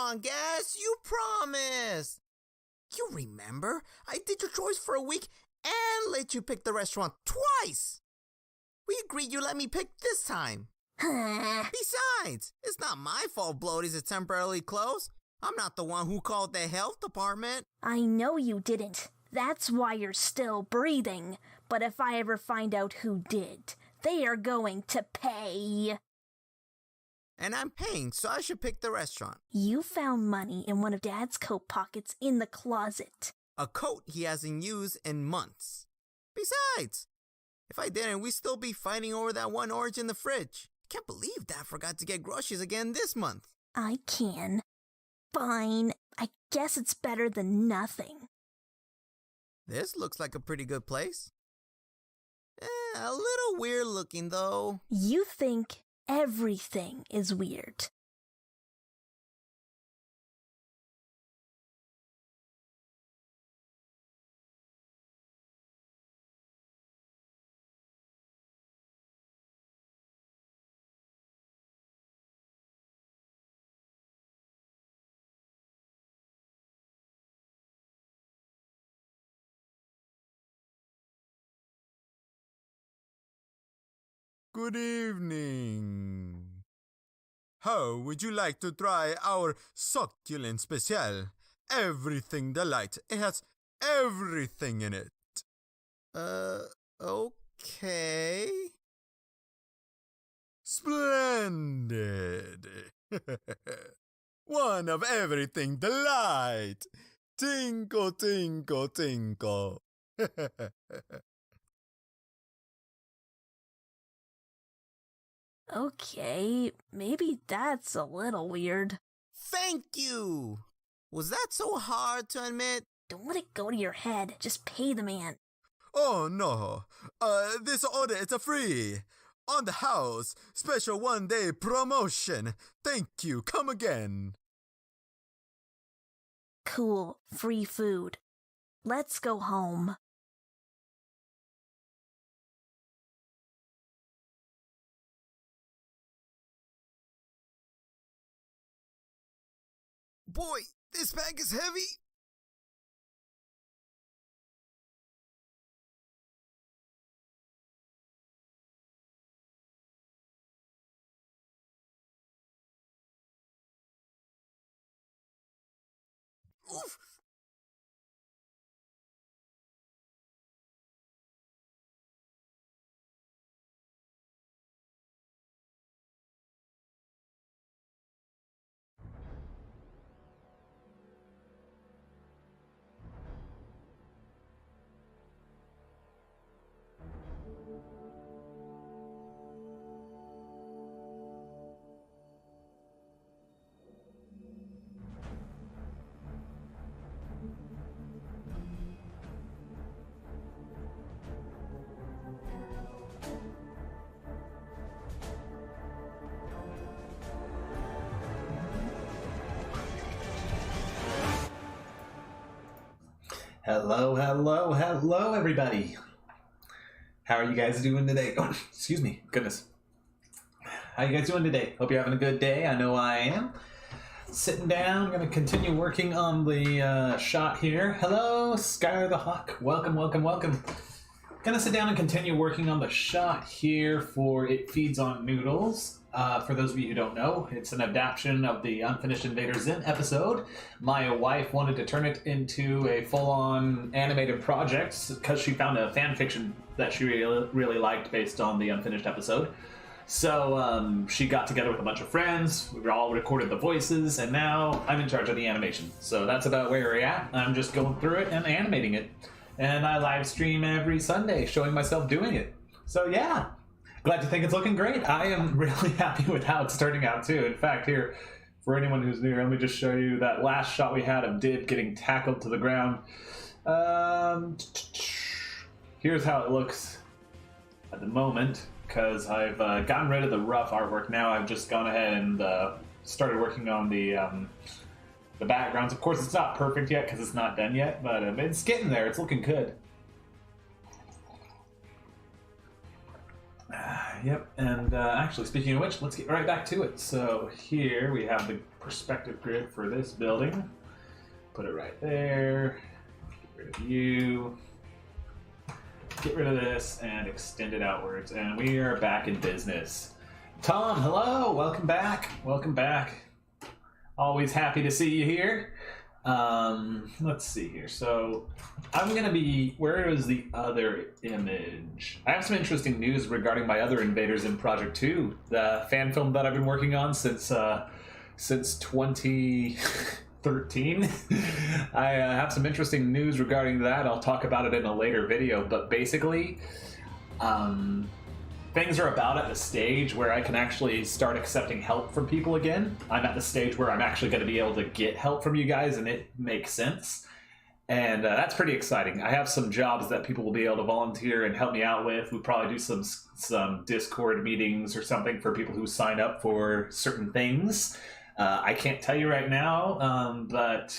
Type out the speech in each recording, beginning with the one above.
on, Gas. You promised. You remember? I did your chores for a week and let you pick the restaurant twice. We agreed you let me pick this time. Besides, it's not my fault Bloaties is temporarily closed. I'm not the one who called the health department. I know you didn't. That's why you're still breathing. But if I ever find out who did, they are going to pay. And I'm paying, so I should pick the restaurant. You found money in one of Dad's coat pockets in the closet. A coat he hasn't used in months. Besides, if I didn't, we'd still be fighting over that one orange in the fridge. I can't believe Dad forgot to get groceries again this month. I can. Fine. I guess it's better than nothing. This looks like a pretty good place. A little weird looking, though. You think everything is weird. Good evening. How would you like to try our succulent special? Everything delight. It has everything in it. Okay. Splendid. One of everything delight. Tinkle, tinkle, tinkle. Okay, maybe that's a little weird. Thank you. Was that so hard to admit? Don't let it go to your head. Just pay the man. Oh no. This order is a free. On the house. Special one-day promotion. Thank you. Come again. Cool. Free food. Let's go home. Boy, this bag is heavy. Oof. Hello, everybody. How are you guys doing today? Oh, excuse me. Goodness. How you guys doing today? Hope you're having a good day. I know I am. Sitting down. Going to continue working on the shot here. Hello, Skylar the Hawk. Welcome. Going to sit down and continue working on the shot here for It Feeds on Noodles. For those of you who don't know, it's an adaptation of the unfinished Invader Zim episode. My wife wanted to turn it into a full-on animated project because she found a fan fiction that she really liked based on the unfinished episode. So she got together with a bunch of friends, we all recorded the voices, and now I'm in charge of the animation. So that's about where we're at. I'm just going through it and animating it. And I live stream every Sunday, showing myself doing it. So yeah. Glad you think it's looking great. I am really happy with how it's turning out too. In fact, here, for anyone who's new, let me just show you that last shot we had of Dib getting tackled to the ground. Here's how it looks at the moment, because I've gotten rid of the rough artwork. Now I've just gone ahead and started working on the backgrounds. Of course, it's not perfect yet because it's not done yet, but it's getting there. It's looking good. Yep, and actually, speaking of which, let's get right back to it. So here we have the perspective grid for this building. Put it right there. Get rid of you. Get rid of this and extend it outwards. And we are back in business. Tom, hello! Welcome back. Welcome back. Always happy to see you here. Let's see here. So I'm gonna be, where is the other image? I have some interesting news regarding my other Invader Zim project too. The fan film that I've been working on since 2013. I have some interesting news regarding that. I'll talk about it in a later video, but basically, things are about at the stage where I can actually start accepting help from people again. I'm at the stage where I'm actually going to be able to get help from you guys, and it makes sense. And that's pretty exciting. I have some jobs that people will be able to volunteer and help me out with. We'll probably do some Discord meetings or something for people who sign up for certain things. I can't tell you right now, but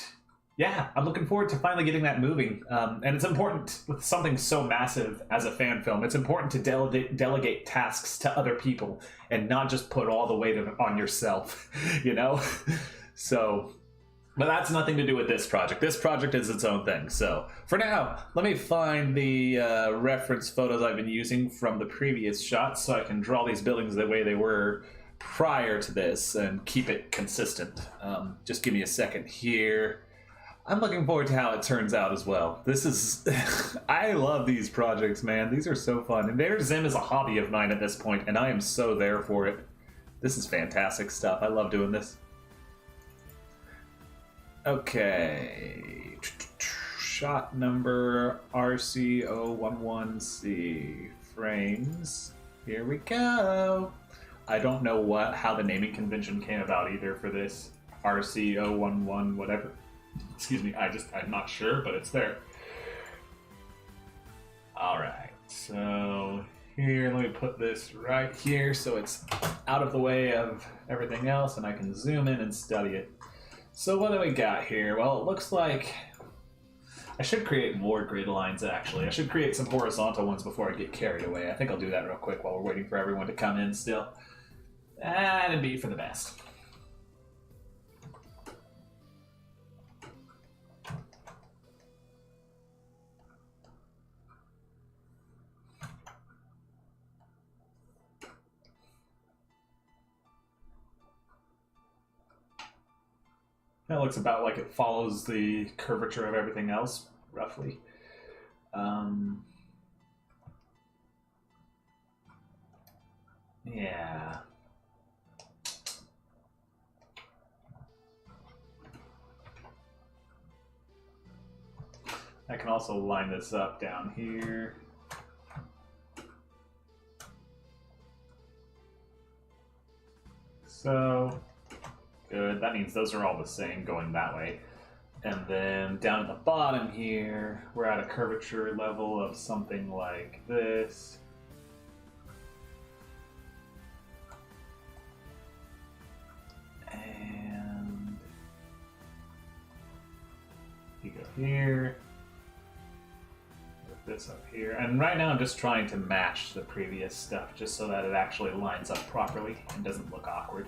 yeah, I'm looking forward to finally getting that moving. And it's important with something so massive as a fan film. It's important to delegate tasks to other people and not just put all the weight on yourself, you know? So, but that's nothing to do with this project. This project is its own thing. So for now, let me find the reference photos I've been using from the previous shots so I can draw these buildings the way they were prior to this and keep it consistent. Just give me a second here. I'm looking forward to how it turns out as well. This is, I love these projects, man. These are so fun. Invader Zim is a hobby of mine at this point, and I am so there for it. This is fantastic stuff. I love doing this. Okay. Shot number RC011C. Frames. Here we go. I don't know how the naming convention came about either for this RC011 whatever. Excuse me, I'm not sure, but it's there. Alright, so here, let me put this right here so it's out of the way of everything else and I can zoom in and study it. So what do we got here? Well, it looks like I should create more grid lines actually. I should create some horizontal ones before I get carried away. I think I'll do that real quick while we're waiting for everyone to come in still. And it'd be for the best. That looks about like it follows the curvature of everything else, roughly. Yeah. I can also line this up down here. So, good. That means those are all the same going that way. And then down at the bottom here, we're at a curvature level of something like this. And you go here. Put this up here. And right now I'm just trying to match the previous stuff just so that it actually lines up properly and doesn't look awkward.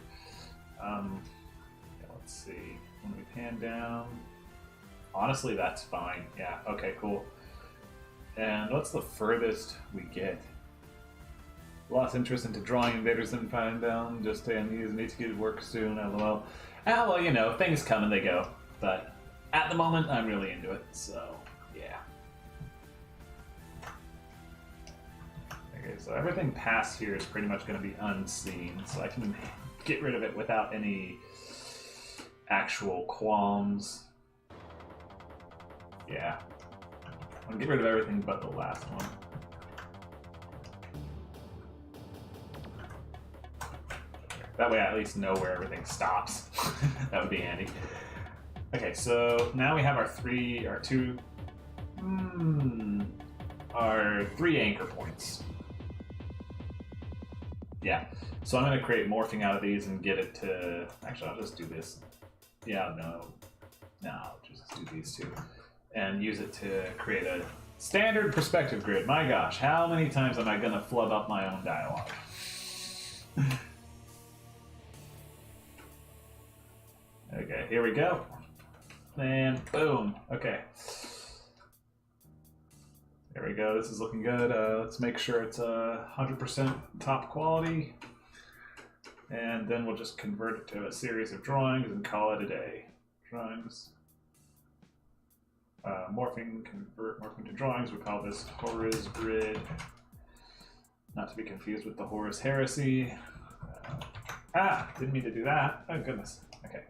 Let's see. When we pan down, honestly, that's fine. Yeah. Okay. Cool. And what's the furthest we get? Lost interest into drawing Invader Zim pan down. Just staying these. Need to get to work soon. LOL. Ah, well, you know, things come and they go. But at the moment, I'm really into it. So yeah. Okay. So everything past here is pretty much going to be unseen. So I can get rid of it without any actual qualms. Yeah. I'll get rid of everything but the last one. That way I at least know where everything stops. That would be handy. Okay, so now we have our three anchor points. Yeah. So I'm going to create morphing out of these and get it to... Actually, I'll just do this. Yeah, no. I'll just do these two. And use it to create a Standard perspective grid. My gosh, how many times am I going to flub up my own dialogue? Okay, here we go. And boom. Okay. There we go. This is looking good. Let's make sure it's 100% top quality. And then we'll just convert it to a series of drawings and call it a day. Drawings. Convert morphing to drawings. We call this Horus Grid. Not to be confused with the Horus Heresy. Didn't mean to do that. Oh, goodness. Okay.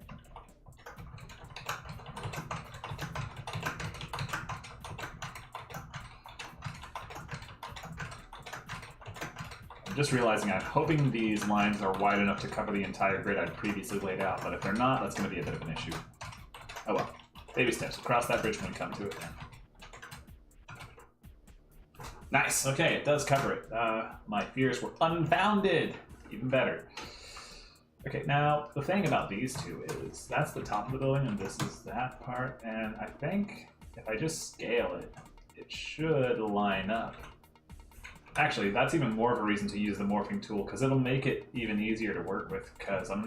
I'm just realizing I'm hoping these lines are wide enough to cover the entire grid I'd previously laid out, but if they're not, that's going to be a bit of an issue. Oh well. Baby steps. We'll cross that bridge when we come to it. Nice. Okay, it does cover it. My fears were unfounded. Even better. Okay, now the thing about these two is that's the top of the building and this is that part, and I think if I just scale it, it should line up. Actually, that's even more of a reason to use the morphing tool because it'll make it even easier to work with because I'm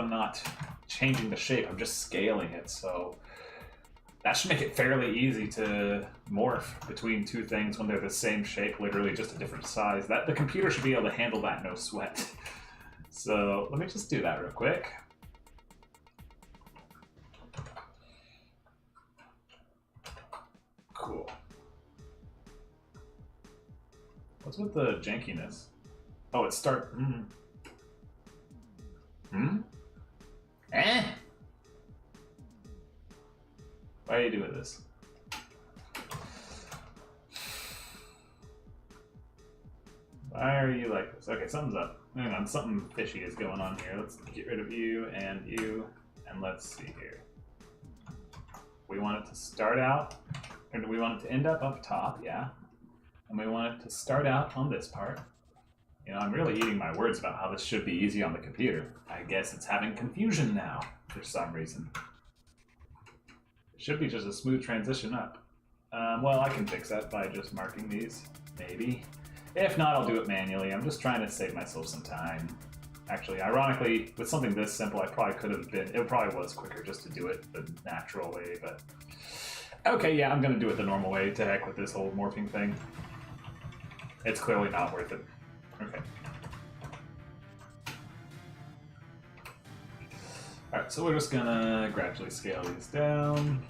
not changing the shape, I'm just scaling it, so that should make it fairly easy to morph between two things when they're the same shape, literally just a different size. The computer should be able to handle that no sweat. So let me just do that real quick. Cool. What's with the jankiness? Oh, it start. Why are you doing this? Why are you like this? Okay, something's up. Hang on, something fishy is going on here. Let's get rid of you, and let's see here. We want it to start out, or do we want it to end up top? Yeah. And we want it to start out on this part. You know, I'm really eating my words about how this should be easy on the computer. I guess it's having confusion now, for some reason. It should be just a smooth transition up. Well, I can fix that by just marking these, maybe. If not, I'll do it manually. I'm just trying to save myself some time. Actually, ironically, with something this simple, I probably could have been... It probably was quicker just to do it the natural way, but... Okay, yeah, I'm going to do it the normal way. To heck with this whole morphing thing. It's clearly not worth it. Okay. Alright, so we're just gonna gradually scale these down.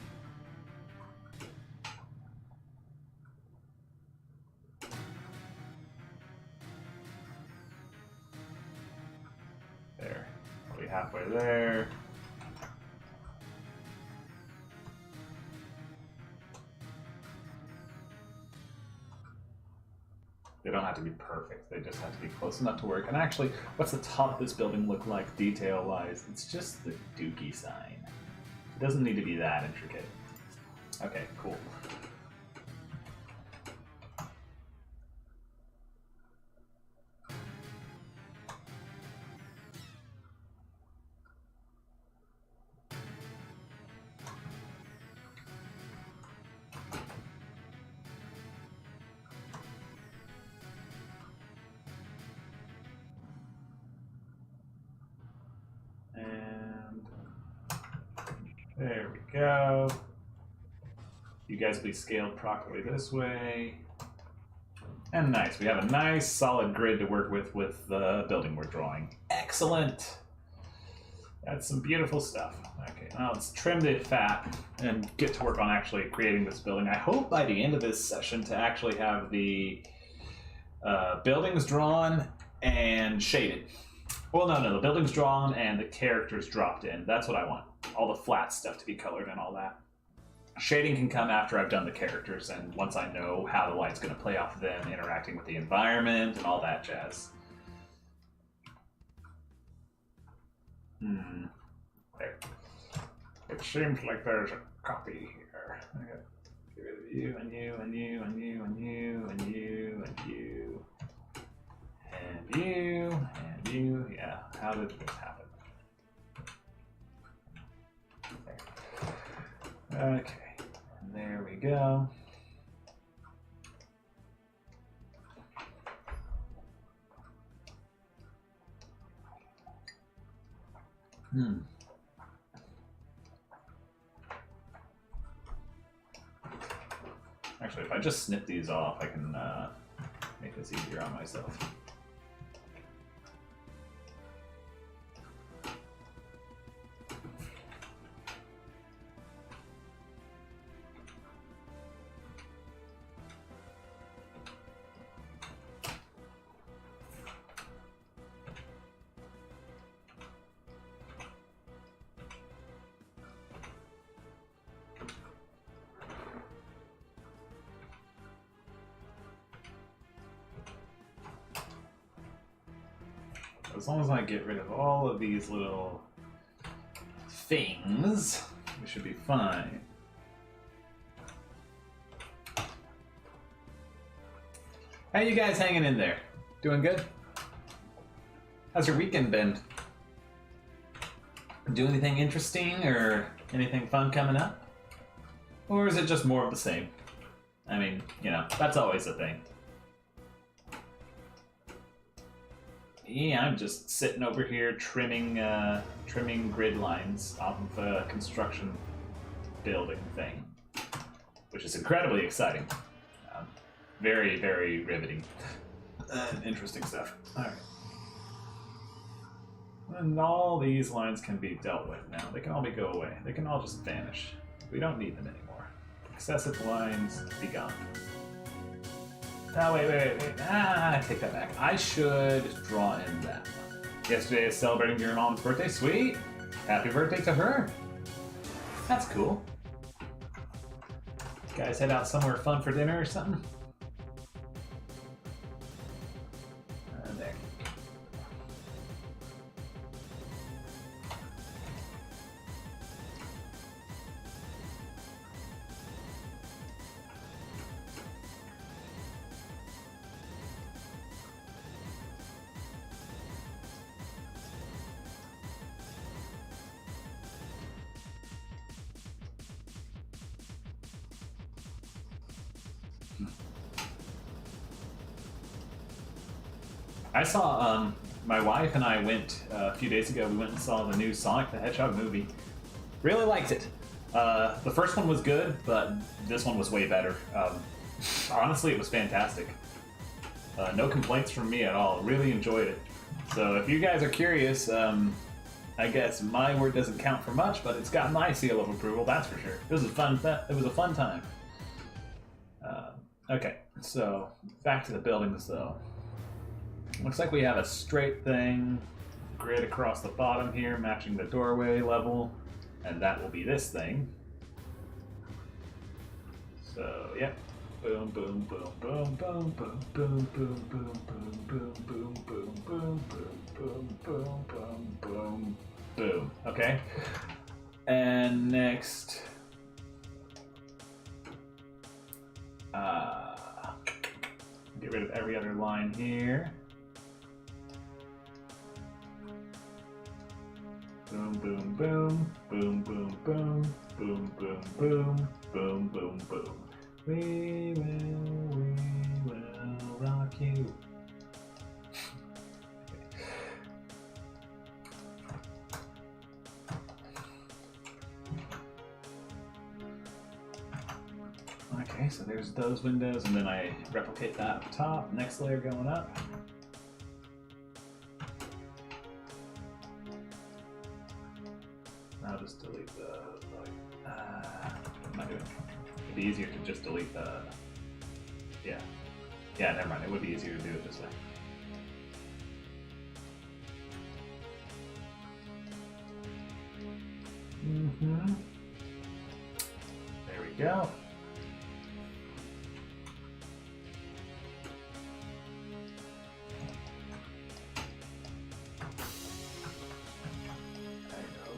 There. Probably halfway there. They don't have to be perfect, they just have to be close enough to work. And actually, what's the top of this building look like detail-wise? It's just the dookie sign. It doesn't need to be that intricate. Okay, cool. There we go. You guys will be scaled properly this way. And nice. We have a nice solid grid to work with the building we're drawing. Excellent. That's some beautiful stuff. Okay, now let's trim the fat and get to work on actually creating this building. I hope by the end of this session to actually have the buildings drawn and shaded. Well, no, the building's drawn and the characters dropped in. That's what I want. All the flat stuff to be colored and all that. Shading can come after I've done the characters and once I know how the light's going to play off of them, interacting with the environment and all that jazz. There. It seems like there's a copy here. Okay. Get rid of you and you and you and you and you and you and you. And you, and you, yeah. How did this happen? There. Okay, and there we go. Actually, if I just snip these off, I can make this easier on myself. As long as I get rid of all of these little things, we should be fine. How you guys hanging in there? Doing good? How's your weekend been? Do anything interesting or anything fun coming up? Or is it just more of the same? I mean, you know, that's always a thing. Yeah, I'm just sitting over here trimming grid lines off of a construction building thing, which is incredibly exciting. Very, very riveting and interesting stuff. All right. And all these lines can be dealt with now. They can all go away. They can all just vanish. We don't need them anymore. Excessive lines, be gone. Oh, wait. I take that back. I should draw in that one. Yesterday is celebrating your mom's birthday. Sweet. Happy birthday to her. That's cool. Guys head out somewhere fun for dinner or something? There. I saw, my wife and I went, a few days ago, we went and saw the new Sonic the Hedgehog movie. Really liked it. The first one was good, but this one was way better. Honestly, it was fantastic. No complaints from me at all. Really enjoyed it. So if you guys are curious, I guess my word doesn't count for much, but it's got my seal of approval, that's for sure. It was a fun time. Okay, so back to the buildings though. Looks like we have a straight thing, grid across the bottom here, matching the doorway level, and that will be this thing. So, yep. Boom, boom, boom, boom, boom, boom, boom, boom, boom, boom, boom, boom, boom, boom, boom, boom, boom, boom, boom. Okay. And next, get rid of every other line here. Boom, boom, boom, boom, boom, boom, boom, boom, boom, boom, boom, boom. We will rock you. Okay, so there's those windows, and then I replicate that at the top. Next layer going up. I'll just delete the, what am I doing? It'd be easier to just delete the, yeah, never mind, it would be easier to do it this way. There we go.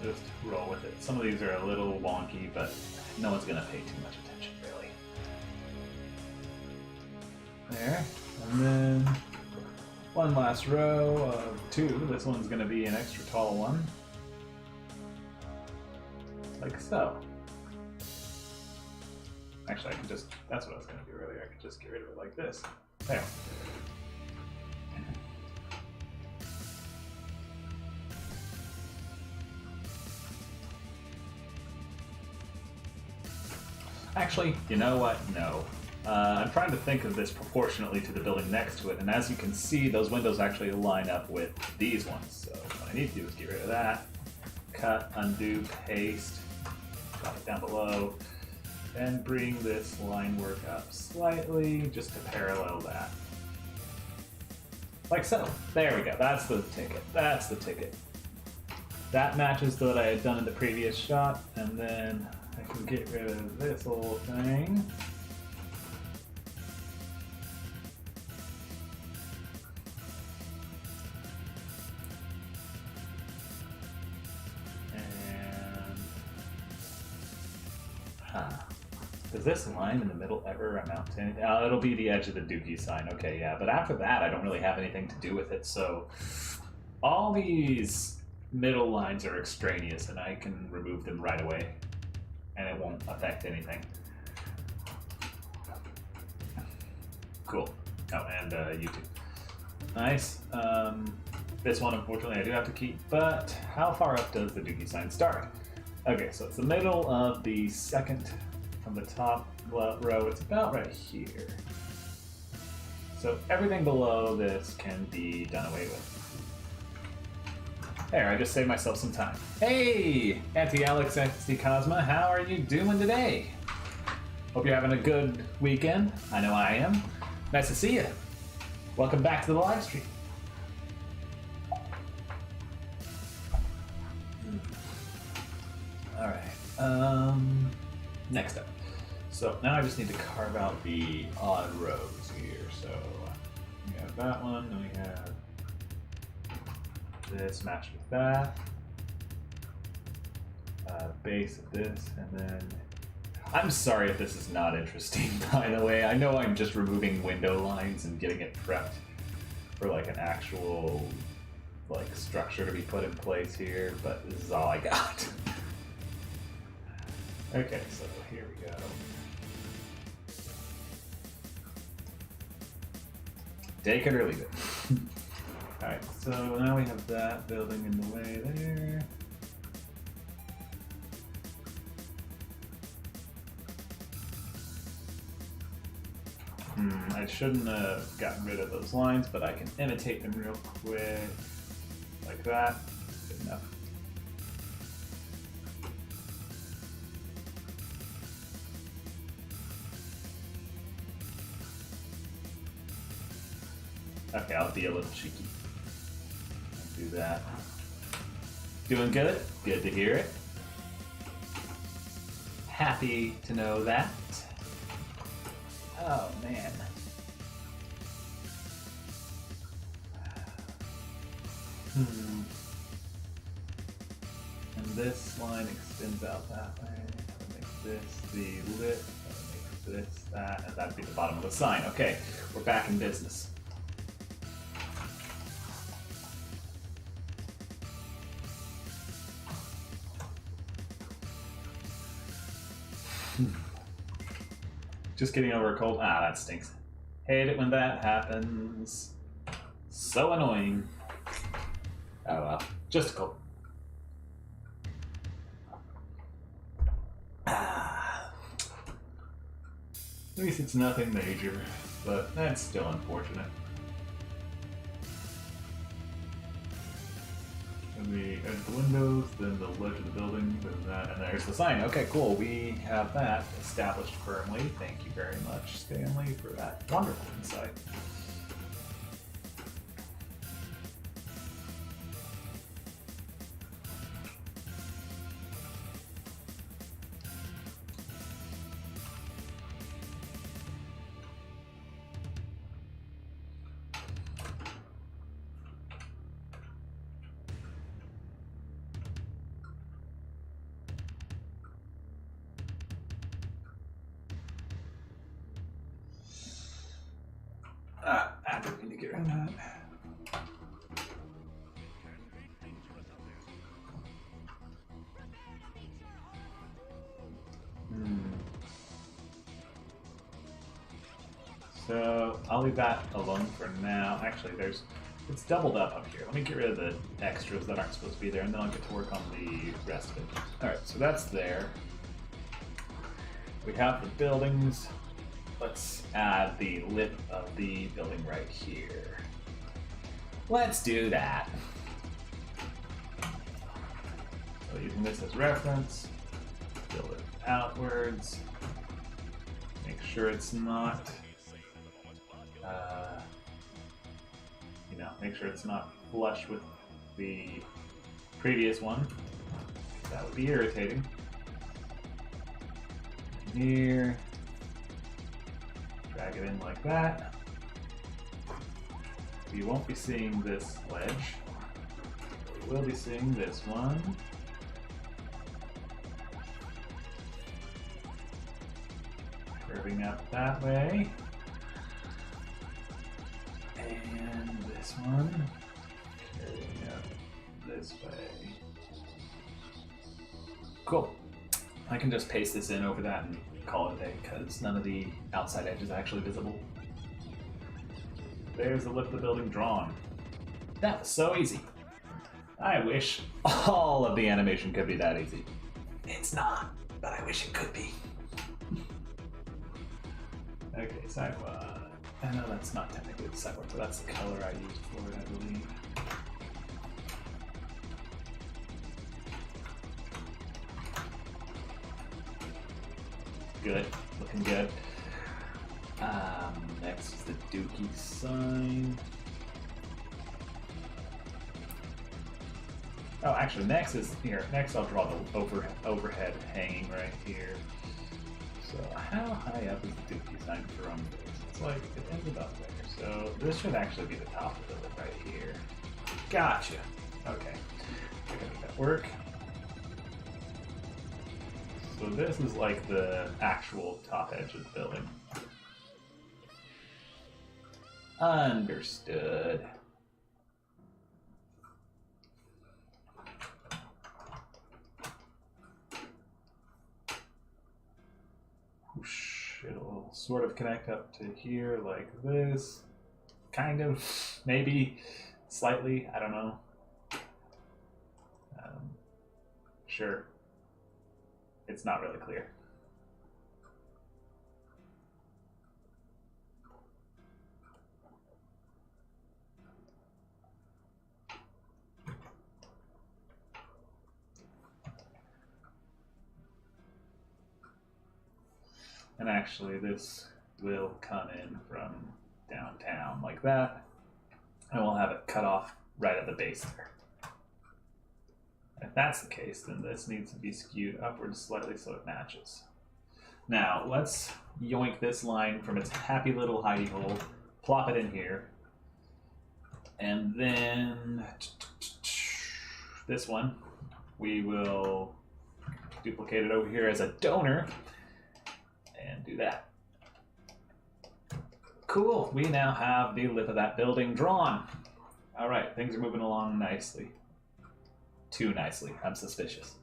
Just roll with it. Some of these are a little wonky, but no one's gonna pay too much attention, really. There. And then one last row of two. This one's gonna be an extra tall one. Like so. Actually, I can just, that's what I was gonna do earlier. I could just get rid of it like this. There. Actually, you know what? No. I'm trying to think of this proportionately to the building next to it, and as you can see, those windows actually line up with these ones. So what I need to do is get rid of that, cut, undo, paste, drop it down below, and bring this line work up slightly just to parallel that. Like so. There we go. That's the ticket. That's the ticket. That matches what I had done in the previous shot, and then I can get rid of this whole thing. Does this line in the middle ever amount to anything? It'll be the edge of the Dookie sign. Okay, yeah. But after that, I don't really have anything to do with it. So all these middle lines are extraneous, and I can remove them right away, and it won't affect anything. Cool. Oh, and YouTube. Nice. This one, unfortunately, I do have to keep. But how far up does the Dookie sign start? Okay, so it's the middle of the second from the top row. It's about right here. So everything below this can be done away with. There, I just saved myself some time. Hey, Anti-Alex XD Cosma, how are you doing today? Hope you're having a good weekend. I know I am. Nice to see you. Welcome back to the live stream. Alright, next up. So now I just need to carve out the odd rows here. So we have that one, and we have this matched with that. Base of this, and then... I'm sorry if this is not interesting, by the way. I know I'm just removing window lines and getting it prepped for like an actual like structure to be put in place here, but this is all I got. Okay, so here we go. Take it or leave it. Alright, so now we have that building in the way there. I shouldn't have gotten rid of those lines, but I can imitate them real quick. Like that. Good enough. Okay, I'll be a little cheeky. I'll do that. Doing good? Good to hear it. Happy to know that. Oh, man. And this line extends out that way. That'll make this the lip. That'll make this that. And that'd be the bottom of the sign. Okay, we're back in business. Just getting over a cold. Ah, that stinks. Hate it when that happens. So annoying. Oh well, just a cold. At least it's nothing major, but that's still unfortunate. And the edge of the windows, then the ledge of the building, then that, and there's the sign. Okay, cool. We have that established firmly. Thank you very much, Stanley, for that wonderful insight. I don't need to get around that. So I'll leave that alone for now. Actually, it's doubled up here. Let me get rid of the extras that aren't supposed to be there, and then I'll get to work on the rest of it. All right, so that's there. we have the buildings. Let's add the lip of the building right here. Let's do that. So using this as reference, build it outwards. Make sure it's not, make sure it's not flush with the previous one. That would be irritating. Here, drag it in like that. We won't be seeing this ledge. We will be seeing this one. Curving up that way. And this one. Curving up this way. Cool. I can just paste this in over that and call it a day because none of the outside edge is actually visible. There's the lip of the building drawn. That was so easy. I wish all of the animation could be that easy. It's not, but I wish it could be. Okay, sidewalk. I know that's not technically the sidewalk, but that's the color I used for it, I believe. Good, looking good. Next is the Dookie sign. Oh, actually, next is here. Next, I'll draw the overhead hanging right here. So, how high up is the Dookie sign from this? It's like it ends about there. So this should actually be the top of the building right here. Gotcha. Okay, I gotta make that work. So this is like the actual top edge of the building. Understood. Whoosh. It'll sort of connect up to here like this. Kind of. Maybe. Slightly. I don't know. Sure. It's not really clear. And actually, this will come in from downtown like that, and we'll have it cut off right at the base there. If that's the case, then this needs to be skewed upwards slightly so it matches. Now, let's yoink this line from its happy little hidey hole, plop it in here, and then this one, we will duplicate it over here as a donor, and do that. Cool, we now have the lip of that building drawn. All right, things are moving along nicely. Too nicely, I'm suspicious.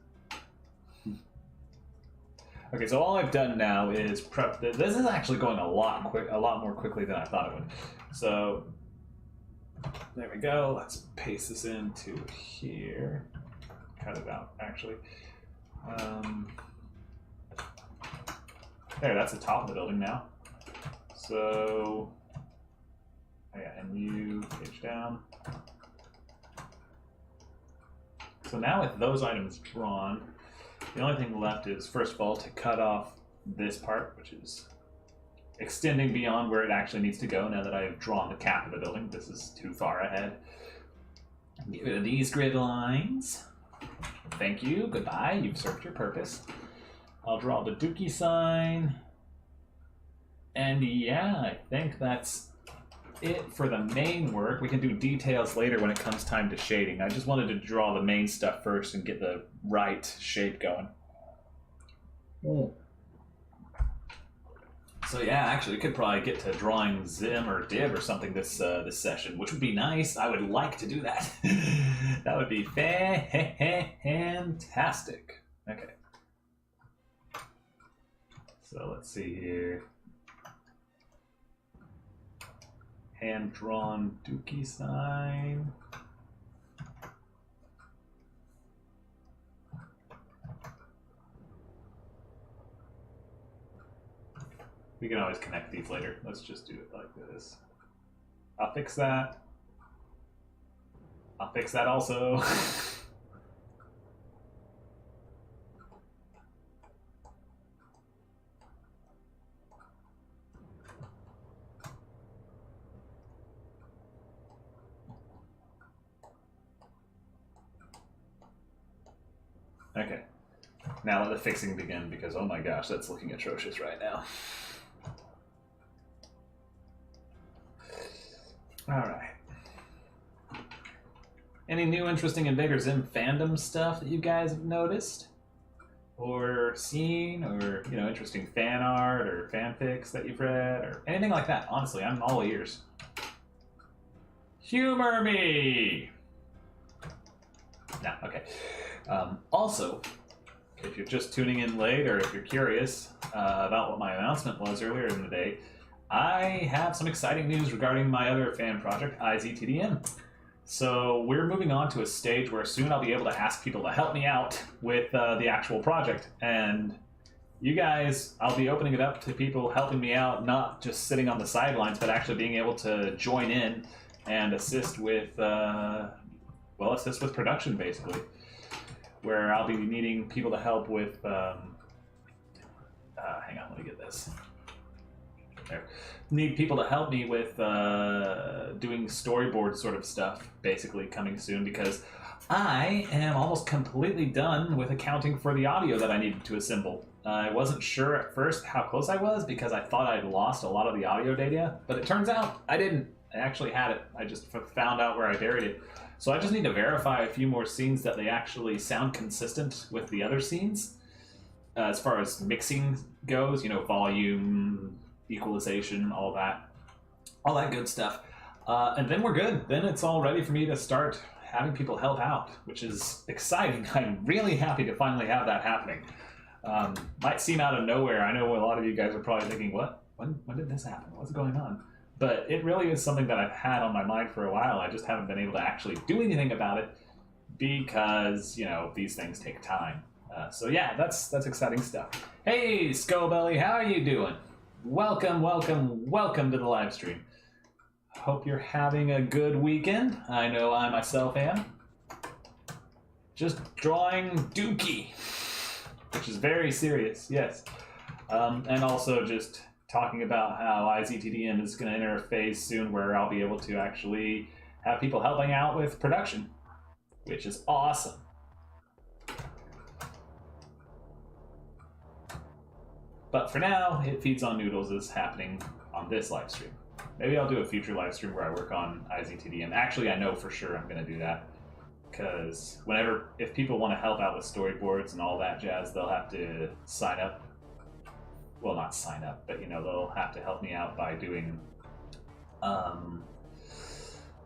Okay, so all I've done now is prep. This is actually going a lot more quickly than I thought it would. So there we go. Let's paste this into here. Cut it out, actually. There, that's the top of the building now. So, yeah, and you page down. So now with those items drawn, the only thing left is, first of all, to cut off this part, which is extending beyond where it actually needs to go now that I have drawn the cap of the building. This is too far ahead. Get rid of these grid lines. Thank you, goodbye, you've served your purpose. I'll draw the Dookie sign. And yeah, I think that's it for the main work. We can do details later when it comes time to shading. I just wanted to draw the main stuff first and get the right shape going. So yeah, actually, we could probably get to drawing Zim or Dib or something this this session, which would be nice. I would like to do that. That would be fantastic. Okay. So let's see here. Hand-drawn Dookie sign. We can always connect these later. Let's just do it like this. I'll fix that. I'll fix that also. Okay. Now let the fixing begin, because oh my gosh, that's looking atrocious right now. Alright. Any new interesting Invader Zim fandom stuff that you guys have noticed? Or seen? Or, you know, interesting fan art or fanfics that you've read? Or anything like that? Honestly, I'm all ears. Humor me! Nah, okay. Also, if you're just tuning in late, or if you're curious about what my announcement was earlier in the day, I have some exciting news regarding my other fan project, IZTDM. So we're moving on to a stage where soon I'll be able to ask people to help me out with the actual project. And you guys, I'll be opening it up to people helping me out, not just sitting on the sidelines, but actually being able to join in and assist with, assist with production, basically. Where I'll be needing people to help with, hang on, let me get this. There. Need people to help me with doing storyboard sort of stuff, basically, coming soon, because I am almost completely done with accounting for the audio that I needed to assemble. I wasn't sure at first how close I was, because I thought I'd lost a lot of the audio data, but it turns out I didn't. I actually had it. I just found out where I buried it. So I just need to verify a few more scenes that they actually sound consistent with the other scenes. As far as mixing goes, you know, volume, equalization, all that good stuff. And then we're good. Then it's all ready for me to start having people help out, which is exciting. I'm really happy to finally have that happening. Might seem out of nowhere. I know a lot of you guys are probably thinking, what? When did this happen? What's going on? But it really is something that I've had on my mind for a while. I just haven't been able to actually do anything about it because, you know, these things take time. So yeah, that's exciting stuff. Hey, Skullbelly, how are you doing? Welcome to the live stream. Hope you're having a good weekend. I know I myself am. Just drawing Dookie, which is very serious, yes. And also just talking about how IZTDM is going to enter a phase soon where I'll be able to actually have people helping out with production, which is awesome. But for now, It Feeds on Noodles is happening on this live stream. Maybe I'll do a future live stream where I work on IZTDM. Actually, I know for sure I'm going to do that. Because if people want to help out with storyboards and all that jazz, they'll have to sign up. Well, not sign up, but, you know, they'll have to help me out by doing,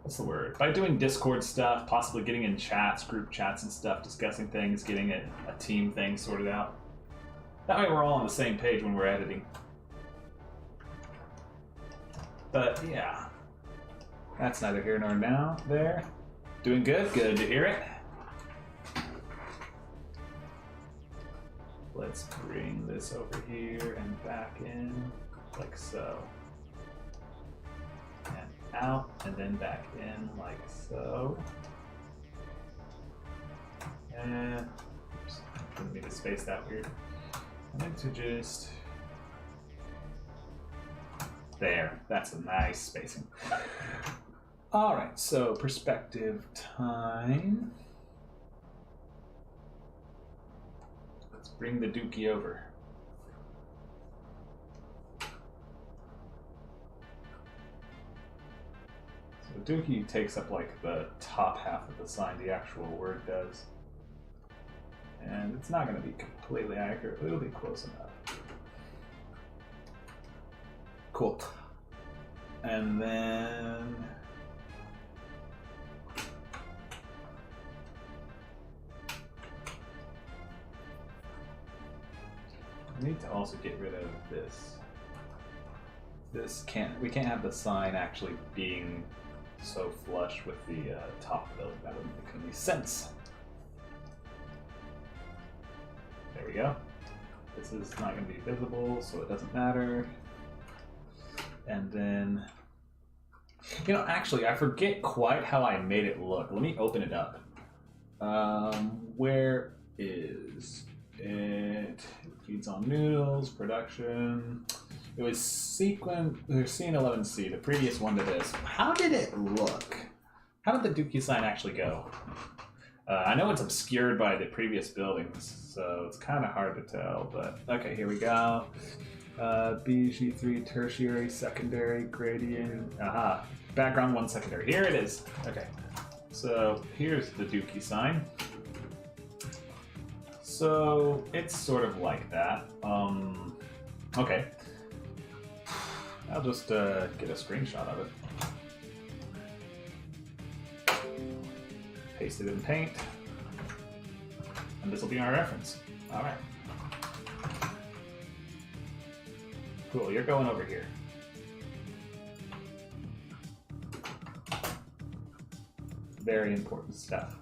what's the word? By doing Discord stuff, possibly getting in chats, group chats and stuff, discussing things, getting a team thing sorted out. That way we're all on the same page when we're editing. But, yeah. That's neither here nor now. There. Doing good? Good to hear it. Let's bring this over here and back in, like so. And out, and then back in, like so. And, oops, didn't mean to space that weird. I meant to just, there, that's a nice spacing. All right, so perspective time. Let's bring the Dookie over. So Dookie takes up like the top half of the sign, the actual word does. And it's not going to be completely accurate, but it'll be close enough. Cool. And then I need to also get rid of this. We can't have the sign actually being so flush with the top building. That wouldn't make any sense. There we go. This is not going to be visible, so it doesn't matter. And then, you know, actually, I forget quite how I made it look. Let me open it up. Where is it? It feeds on noodles, production. It was scene 11C, the previous one to this. How did it look? How did the Dookie sign actually go? I know it's obscured by the previous buildings, so it's kind of hard to tell, but okay, here we go. BG3, tertiary, secondary, gradient. Aha. Background 1, secondary. Here it is. Okay. So here's the Dookie sign. So it's sort of like that. Okay. I'll just get a screenshot of it. Paste it in Paint. And this will be our reference. Alright. Cool, you're going over here. Very important stuff.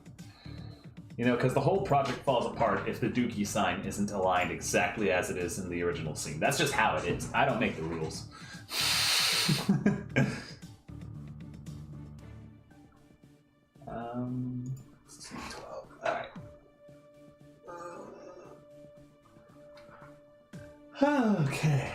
You know, because the whole project falls apart if the Dookie sign isn't aligned exactly as it is in the original scene. That's just how it is. I don't make the rules. C12. Alright. Okay.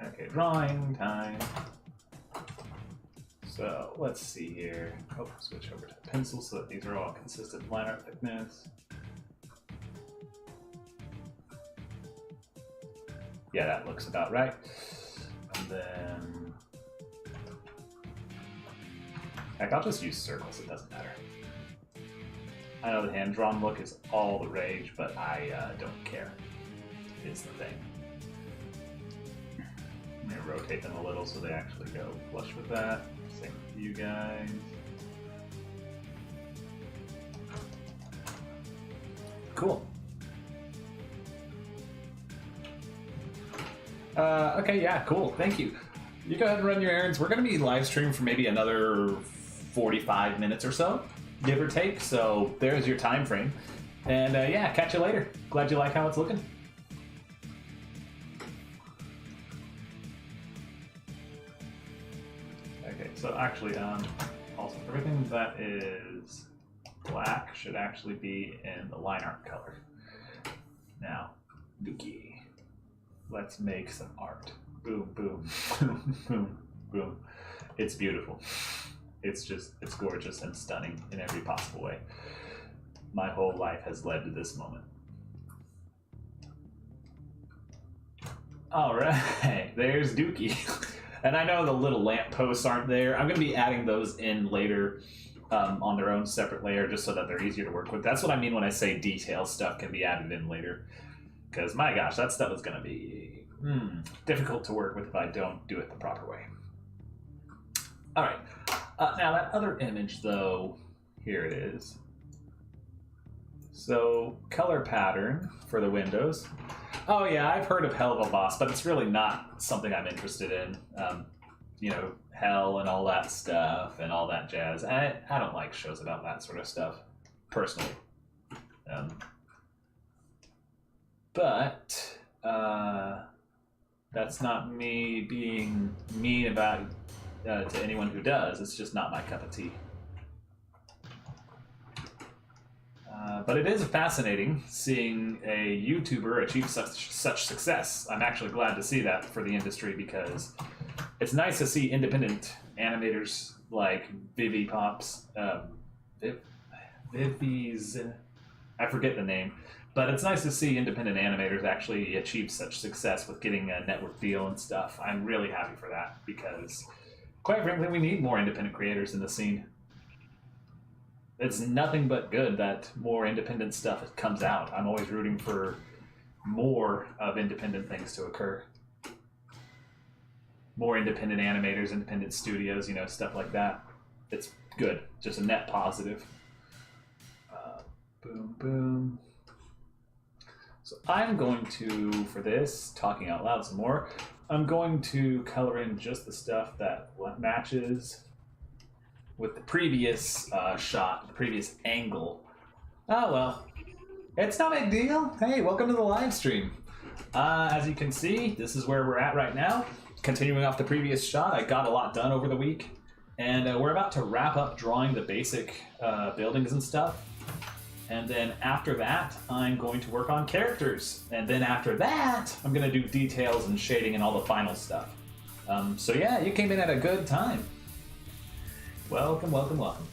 Okay, drawing time. So let's see here. Oh, switch over to the pencil so that these are all consistent line art thickness. Yeah, that looks about right. And then, heck, I'll just use circles, it doesn't matter. I know the hand-drawn look is all the rage, but I don't care, is the thing. I'm gonna rotate them a little so they actually go flush with that. Same with you guys. Cool. Okay, yeah, cool. Thank you. You go ahead and run your errands. We're going to be live streaming for maybe another 45 minutes or so, give or take. So there's your time frame. And yeah, catch you later. Glad you like how it's looking. Okay, so actually, also everything that is black should actually be in the line art color. Now, Dookie. Let's make some art. Boom, boom, boom, boom, boom. It's beautiful. It's gorgeous and stunning in every possible way. My whole life has led to this moment. All right, there's Dookie. And I know the little lampposts aren't there. I'm gonna be adding those in later on their own separate layer just so that they're easier to work with. That's what I mean when I say detail stuff can be added in later. Because, my gosh, that stuff is going to be difficult to work with if I don't do it the proper way. All right. Now, that other image, though, here it is. So, color pattern for the windows. Oh, yeah, I've heard of Hell of a Boss, but it's really not something I'm interested in. You know, hell and all that stuff and all that jazz. I don't like shows about that sort of stuff, personally. But that's not me being mean about to anyone who does. It's just not my cup of tea. But it is fascinating seeing a YouTuber achieve such success. I'm actually glad to see that for the industry because it's nice to see independent animators like Vivipops, Vivi's, I forget the name. But it's nice to see independent animators actually achieve such success with getting a network deal and stuff. I'm really happy for that because, quite frankly, we need more independent creators in the scene. It's nothing but good that more independent stuff comes out. I'm always rooting for more of independent things to occur. More independent animators, independent studios, you know, stuff like that. It's good. Just a net positive. Boom, boom. So I'm going to, for this, talking out loud some more, I'm going to color in just the stuff that matches with the previous shot, the previous angle. Oh well, It's no big deal. Hey, welcome to the live stream. As you can see, this is where we're at right now. Continuing off the previous shot, I got a lot done over the week. And we're about to wrap up drawing the basic buildings and stuff. And then after that, I'm going to work on characters. And then after that, I'm going to do details and shading and all the final stuff. So yeah, you came in at a good time. Welcome, welcome, welcome.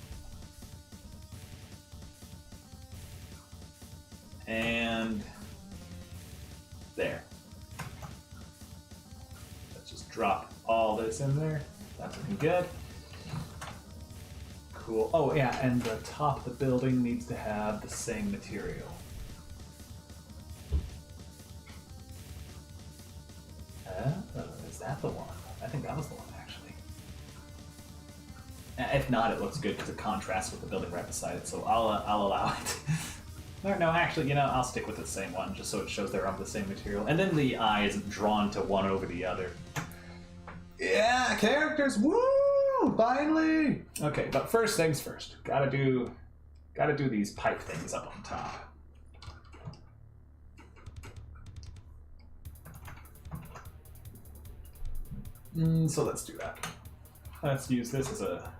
And there. Let's just drop all this in there. That's looking good. Cool. Oh yeah, and the top of the building needs to have the same material. Is that the one? I think that was the one, actually. If not, it looks good because it contrasts with the building right beside it, so I'll allow it. Or no, actually, you know, I'll stick with the same one, just so it shows they're of the same material. And then the eye isn't drawn to one over the other. Yeah, characters, woo! Finally! Okay, but first things first. Gotta do these pipe things up on top. So let's do that. Let's use this as a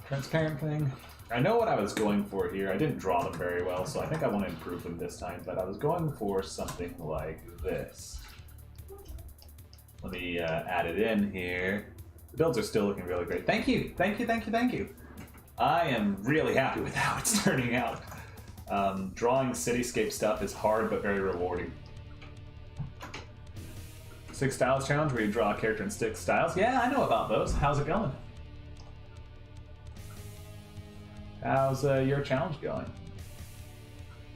transparent thing. I know what I was going for here. I didn't draw them very well, so I think I want to improve them this time, but I was going for something like this. Let me add it in here. The builds are still looking really great. Thank you, thank you, thank you, thank you. I am really happy with how it's turning out. Drawing cityscape stuff is hard, but very rewarding. 6 Styles Challenge, where you draw a character in 6 styles. Yeah, I know about those. How's it going? How's your challenge going?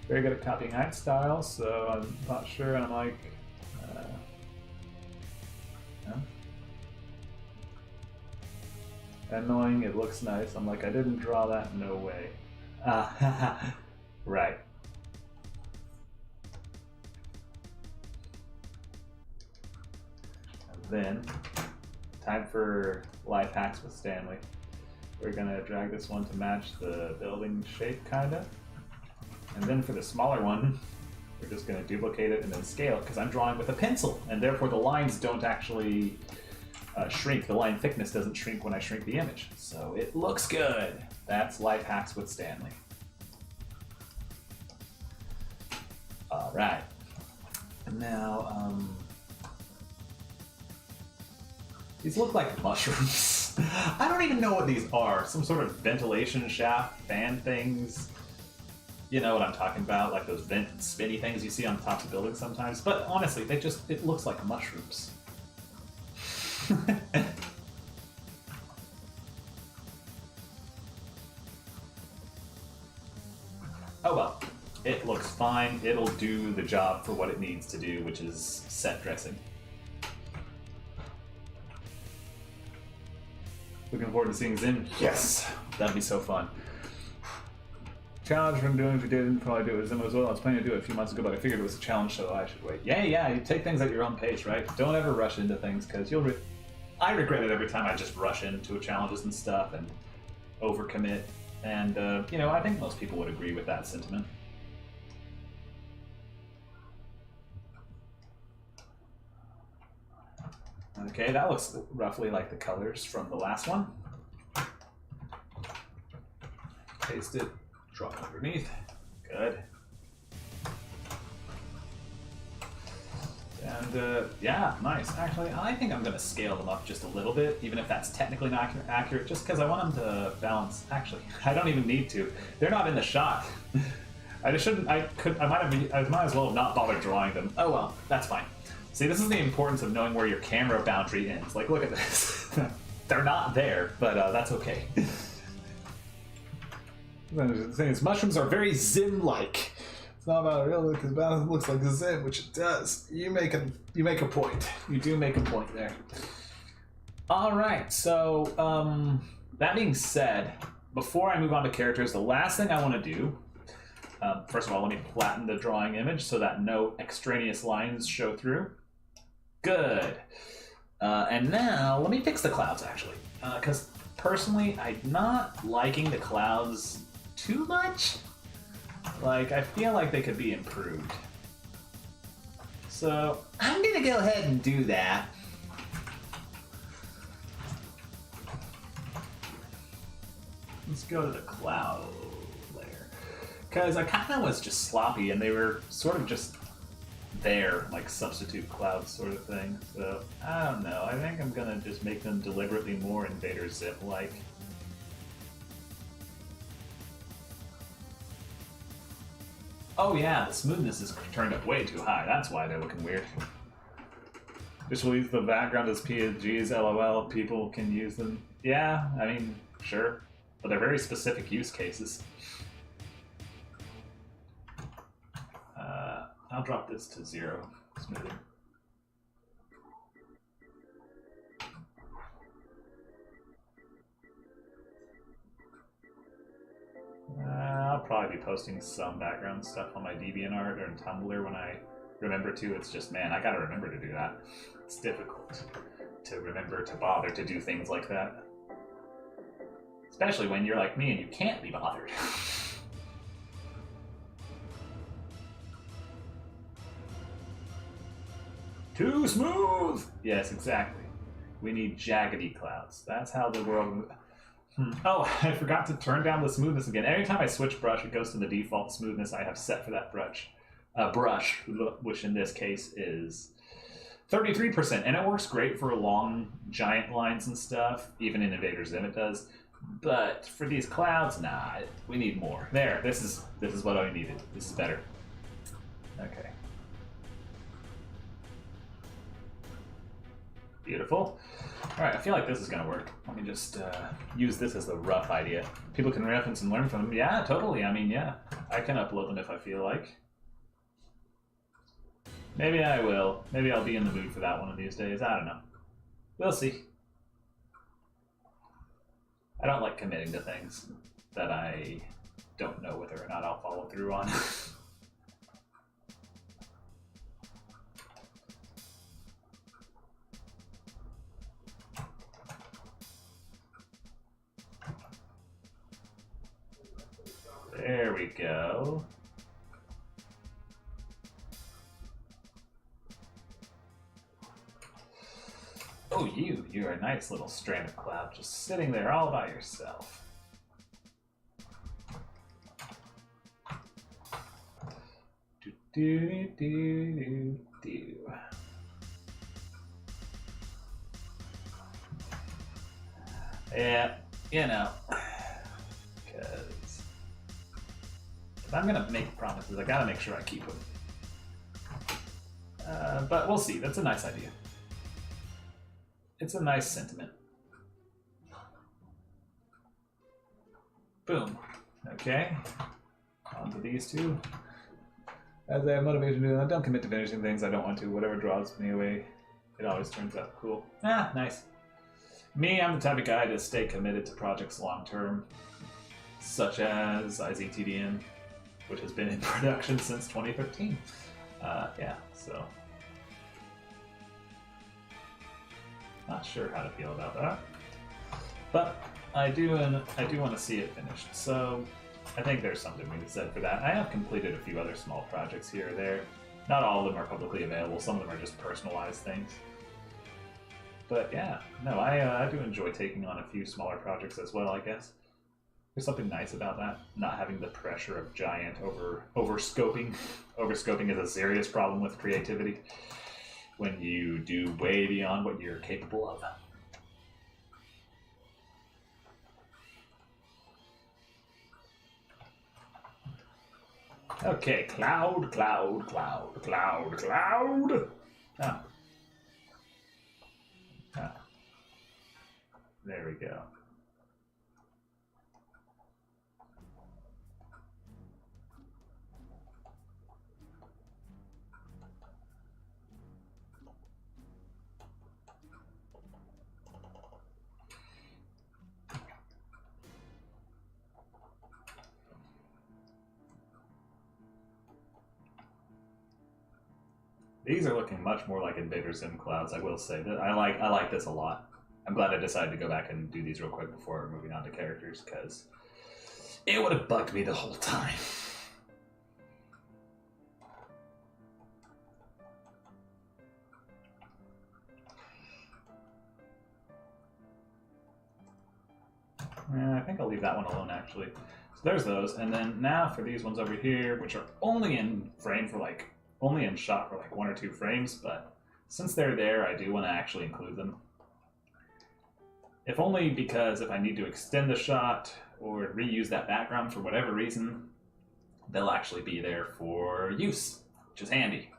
Very good at copying height styles, so I'm not sure, and I'm like... no? Annoying, it looks nice. I'm like, I didn't draw that, no way. Right. And then, time for life hacks with Stanley. We're gonna drag this one to match the building shape, kinda. And then for the smaller one, we're just gonna duplicate it and then scale it, because I'm drawing with a pencil, and therefore the lines don't actually shrink. The line thickness doesn't shrink when I shrink the image. So it looks good. That's life hacks with Stanley. All right. And now, these look like mushrooms. I don't even know what these are. Some sort of ventilation shaft, fan things. You know what I'm talking about, like those vent spinny things you see on top of buildings sometimes. But honestly, it looks like mushrooms. Oh well, it looks fine. It'll do the job for what it needs to do, which is set dressing. Looking forward to seeing Zim. Yes, that'd be so fun. Challenge from doing if you didn't probably do it with Zim as well. I was planning to do it a few months ago, but I figured it was a challenge, so I should wait. Yeah, you take things at your own pace, right? Don't ever rush into things, because you'll... I regret it every time I just rush into challenges and stuff and overcommit. And, you know, I think most people would agree with that sentiment. Okay, that looks roughly like the colors from the last one. Paste it, draw it underneath. Good. And yeah, nice. Actually, I think I'm going to scale them up just a little bit, even if that's technically not accurate, just because I want them to balance. Actually, I don't even need to. They're not in the shot. I just shouldn't. I might as well have not bothered drawing them. Oh well, that's fine. See, this is the importance of knowing where your camera boundary ends. Like, look at this. They're not there, but that's okay. The thing is, mushrooms are very Zim-like. It's not about a real look, because it looks like Zim, which it does. You make a point. You do make a point there. All right, so that being said, before I move on to characters, the last thing I want to do, first of all, let me flatten the drawing image so that no extraneous lines show through. Good. And now, let me fix the clouds, actually, because personally, I'm not liking the clouds too much. Like, I feel like they could be improved. So, I'm gonna go ahead and do that. Let's go to the cloud layer. Because I kind of was just sloppy, and they were sort of just there, like substitute clouds sort of thing. So, I don't know. I think I'm gonna just make them deliberately more Invader Zim-like. Oh yeah, the smoothness is turned up way too high. That's why they're looking weird. Just leave the background as PNGs, LOL. People can use them. Yeah, I mean, sure. But they're very specific use cases. I'll drop this to 0. Smoothing. I'll probably be posting some background stuff on my DeviantArt or in Tumblr when I remember to. It's just, man, I gotta remember to do that. It's difficult to remember to bother to do things like that. Especially when you're like me and you can't be bothered. Too smooth! Yes, exactly. We need jaggedy clouds. That's how the world... Oh, I forgot to turn down the smoothness again. Anytime I switch brush, it goes to the default smoothness I have set for that brush. Which in this case is 33%. And it works great for long, giant lines and stuff. Even in Invader Zim it does. But for these clouds, nah, we need more. There, this is what I needed. This is better. Okay. Beautiful. Alright, I feel like this is going to work. Let me just use this as the rough idea. People can reference and learn from them. Yeah, totally. I mean, yeah. I can upload them if I feel like. Maybe I will. Maybe I'll be in the mood for that one of these days. I don't know. We'll see. I don't like committing to things that I don't know whether or not I'll follow through on. There we go. Oh, you're a nice little strand of cloud just sitting there all by yourself. Do do do do do. Yeah, you know, because if I'm gonna make promises, I gotta make sure I keep them. But we'll see. That's a nice idea. It's a nice sentiment. Boom. Okay. On to these two. As I have motivation to do, I don't commit to finishing things I don't want to. Whatever draws me away, it always turns out cool. Ah, nice. Me, I'm the type of guy to stay committed to projects long term, such as IZTDN, which has been in production since 2013. Yeah, so. Not sure how to feel about that, but I do want to see it finished. So I think there's something we can said for that. I have completed a few other small projects here or there. Not all of them are publicly available. Some of them are just personalized things. But yeah, no, I do enjoy taking on a few smaller projects as well. I guess there's something nice about that, not having the pressure of giant overscoping. Overscoping is a serious problem with creativity. When you do way beyond what you're capable of. Okay, cloud, cloud, cloud, cloud, cloud. Ah. Ah. There we go. These are looking much more like Invader Zim clouds, I will say. That I like this a lot. I'm glad I decided to go back and do these real quick before moving on to characters, because it would have bugged me the whole time. think I'll leave that one alone, actually. So there's those. And then now for these ones over here, which are only in frame for like, only in shot for like 1 or 2 frames, but since they're there, I do want to actually include them. If only because if I need to extend the shot or reuse that background for whatever reason, they'll actually be there for use, which is handy.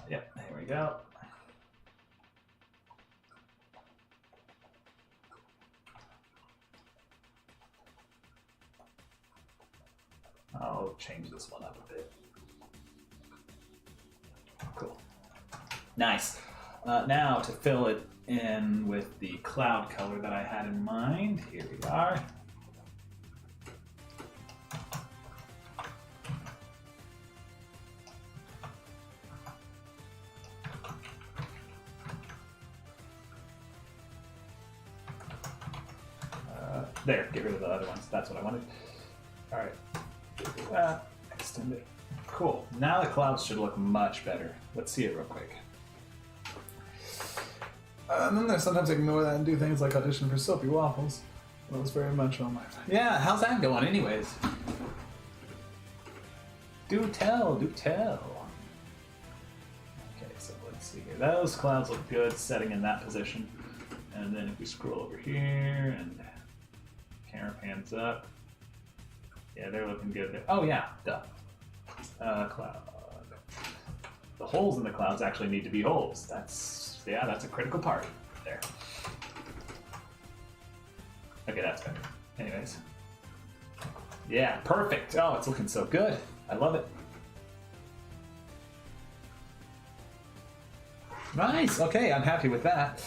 Yep, here we go. I'll change this one up a bit. Cool. Nice. Now to fill it in with the cloud color that I had in mind, here we are. There, get rid of the other ones. That's what I wanted. All right. Extend it. Cool. Now the clouds should look much better. Let's see it real quick. And then there's sometimes I ignore that and do things like audition for Soapy Waffles. Well, it's very much on my... Yeah, how's that going anyways? Do tell, do tell. Okay, so let's see here. Those clouds look good setting in that position. And then if we scroll over here and camera pans up. Yeah, they're looking good there. Oh yeah, duh. Cloud. The holes in the clouds actually need to be holes. That's a critical part there. Okay, that's better. Anyways. Yeah, perfect. Oh, it's looking so good. I love it. Nice. Okay, I'm happy with that.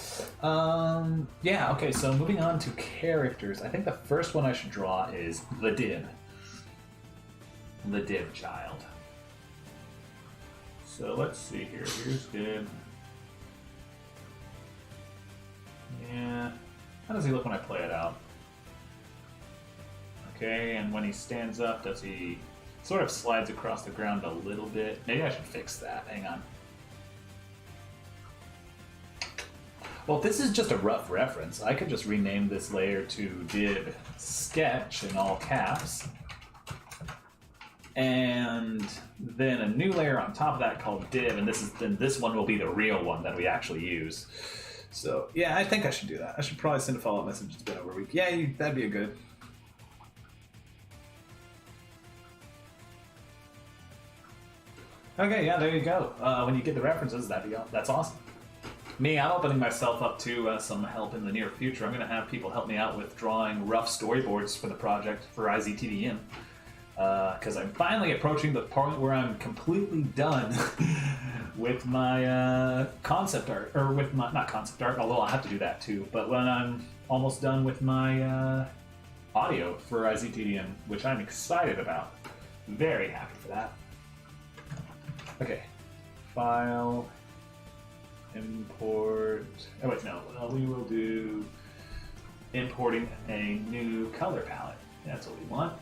Yeah, okay, so moving on to characters. I think the first one I should draw is the Dib. The Dib child. So let's see here. Here's Dib. Yeah. How does he look when I play it out? Okay, and when he stands up, does he sort of slides across the ground a little bit? Maybe I should fix that. Hang on. Well, this is just a rough reference. I could just rename this layer to Dib Sketch in all caps. And then a new layer on top of that called Div, and this one will be the real one that we actually use. So yeah, I think I should do that. I should probably send a follow-up message. It's been over a week. Yeah, that'd be a good. Okay, yeah, there you go. When you get the references, that's awesome. Me, I'm opening myself up to some help in the near future. I'm going to have people help me out with drawing rough storyboards for the project for IZTDM. Because I'm finally approaching the point where I'm completely done with my concept art, or with my, not concept art, although I'll have to do that too, but when I'm almost done with my audio for IZTDM, which I'm excited about. Very happy for that. Okay, file, import, oh wait, no, we will do importing a new color palette. That's what we want.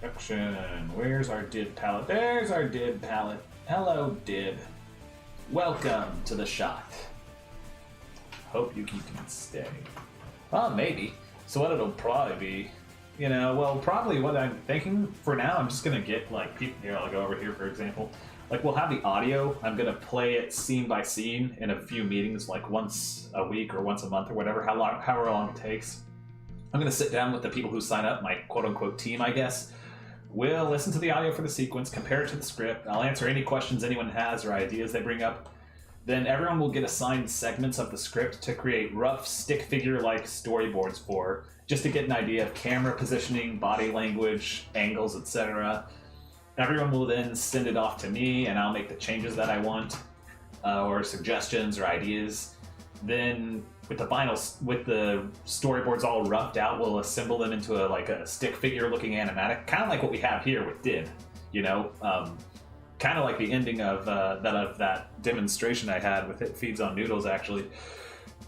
Production, where's our Dib palette? There's our Dib palette. Hello, Dib. Welcome to the shot. Hope you can stay. Well, maybe. So what it'll probably be, well, probably what I'm thinking for now, I'm just gonna get like people here. I'll go over here, for example. Like we'll have the audio. I'm gonna play it scene by scene in a few meetings, like once a week or once a month or whatever, however long it takes. I'm gonna sit down with the people who sign up, my quote-unquote team, I guess. We'll listen to the audio for the sequence, compare it to the script. I'll answer any questions anyone has or ideas they bring up. Then everyone will get assigned segments of the script to create rough stick figure-like storyboards for, just to get an idea of camera positioning, body language, angles, etc. Everyone will then send it off to me, and I'll make the changes that I want, or suggestions or ideas. Then with the storyboards all roughed out, we'll assemble them into a stick figure looking animatic, kind of like what we have here with Dib, kind of like the ending of that demonstration I had with It Feeds on Noodles, actually.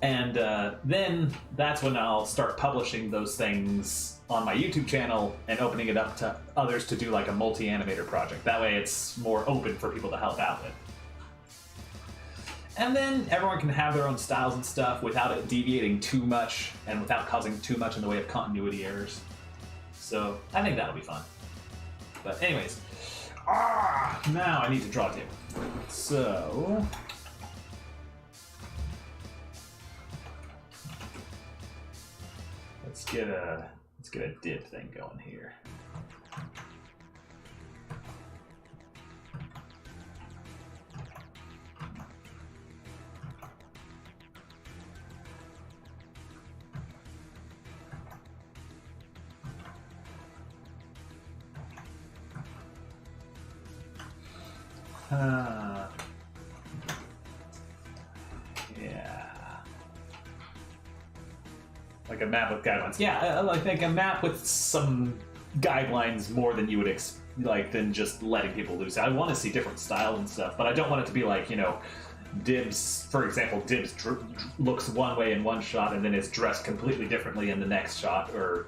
And then that's when I'll start publishing those things on my YouTube channel and opening it up to others to do like a multi-animator project. That way it's more open for people to help out with. And then everyone can have their own styles and stuff without it deviating too much and without causing too much in the way of continuity errors. So I think that'll be fun. But anyways, now I need to draw a dip. So let's get a dip thing going here. Yeah. Like a map with guidelines. Yeah, I think a map with some guidelines more than you would than just letting people loose. I want to see different style and stuff, but I don't want it to be like, you know, Dibs, for example, Dibs looks one way in one shot and then is dressed completely differently in the next shot, or,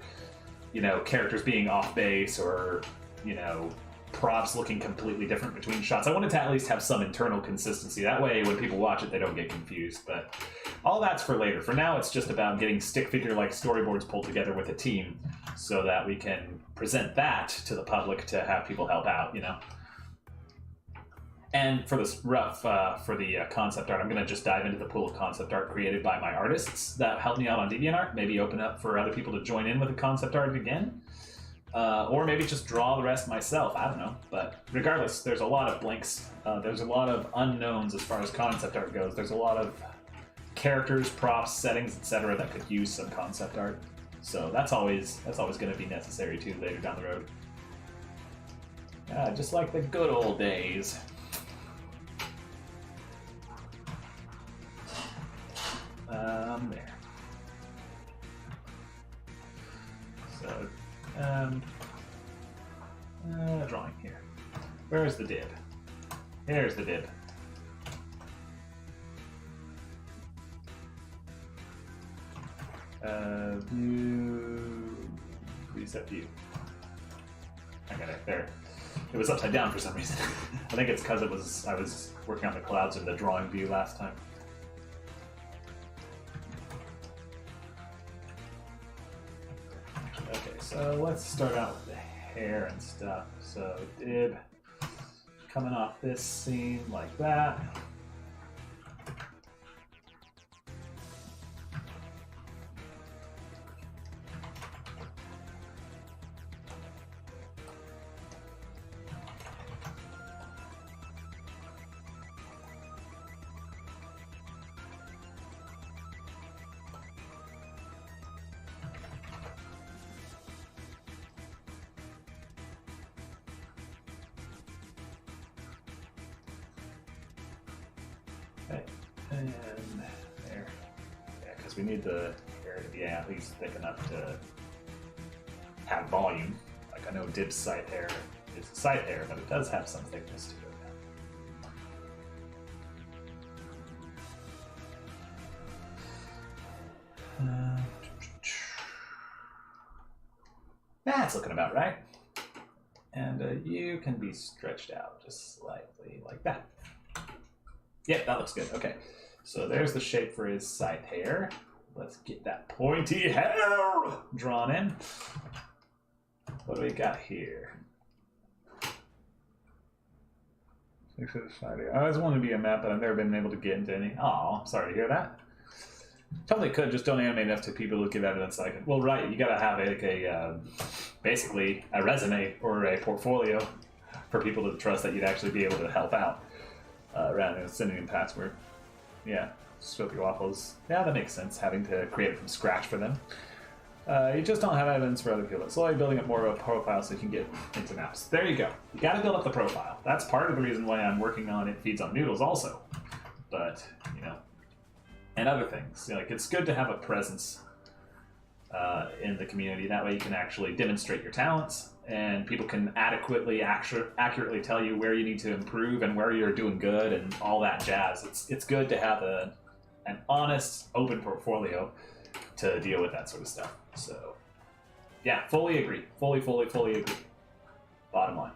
you know, characters being off base, or, you know, props looking completely different between shots. I wanted to at least have some internal consistency. That way, when people watch it, they don't get confused. But all that's for later. For now, it's just about getting stick figure-like storyboards pulled together with a team so that we can present that to the public to have people help out, you know? And for this for the concept art, I'm going to just dive into the pool of concept art created by my artists that helped me out on DeviantArt. Maybe open up for other people to join in with the concept art again. Or maybe just draw the rest myself, I don't know. But regardless, there's a lot of blanks. There's a lot of unknowns as far as concept art goes. There's a lot of characters, props, settings, etc. that could use some concept art. So that's always going to be necessary too later down the road. Just like the good old days. There. So, drawing here. Where's the dib? Here's the dib. View, reset view. I got it there. It was upside down for some reason. I think it's because I was working on the clouds in the drawing view last time. Okay, so let's start out with the hair and stuff. So dib coming off this seam like that. Okay, and there. Yeah, because we need the hair to be at least thick enough to have volume. Like I know Dib's side hair is side hair, but it does have some thickness to it. That's looking about right. And you can be stretched out just slightly like that. Yep, that looks good. Okay, so there's the shape for his side hair. Let's get that pointy hair drawn in. What do we got here? I always wanted to be a map, but I've never been able to get into any. Oh, sorry to hear that. Totally could, just don't animate enough to people who give evidence like, well, right, you gotta have basically a resume or a portfolio for people to trust that you'd actually be able to help out. Rather than sending in password. Yeah, Soapy Waffles. Yeah, that makes sense, having to create it from scratch for them. You just don't have evidence for other people. Slowly building up more of a profile so you can get into maps. There you go. You gotta build up the profile. That's part of the reason why I'm working on It Feeds on Noodles also. But, you know, and other things. You know, like, it's good to have a presence in the community. That way you can actually demonstrate your talents, and people can accurately tell you where you need to improve and where you're doing good and all that jazz. It's good to have an honest, open portfolio to deal with that sort of stuff. So, yeah, fully agree. Fully agree. Bottom line.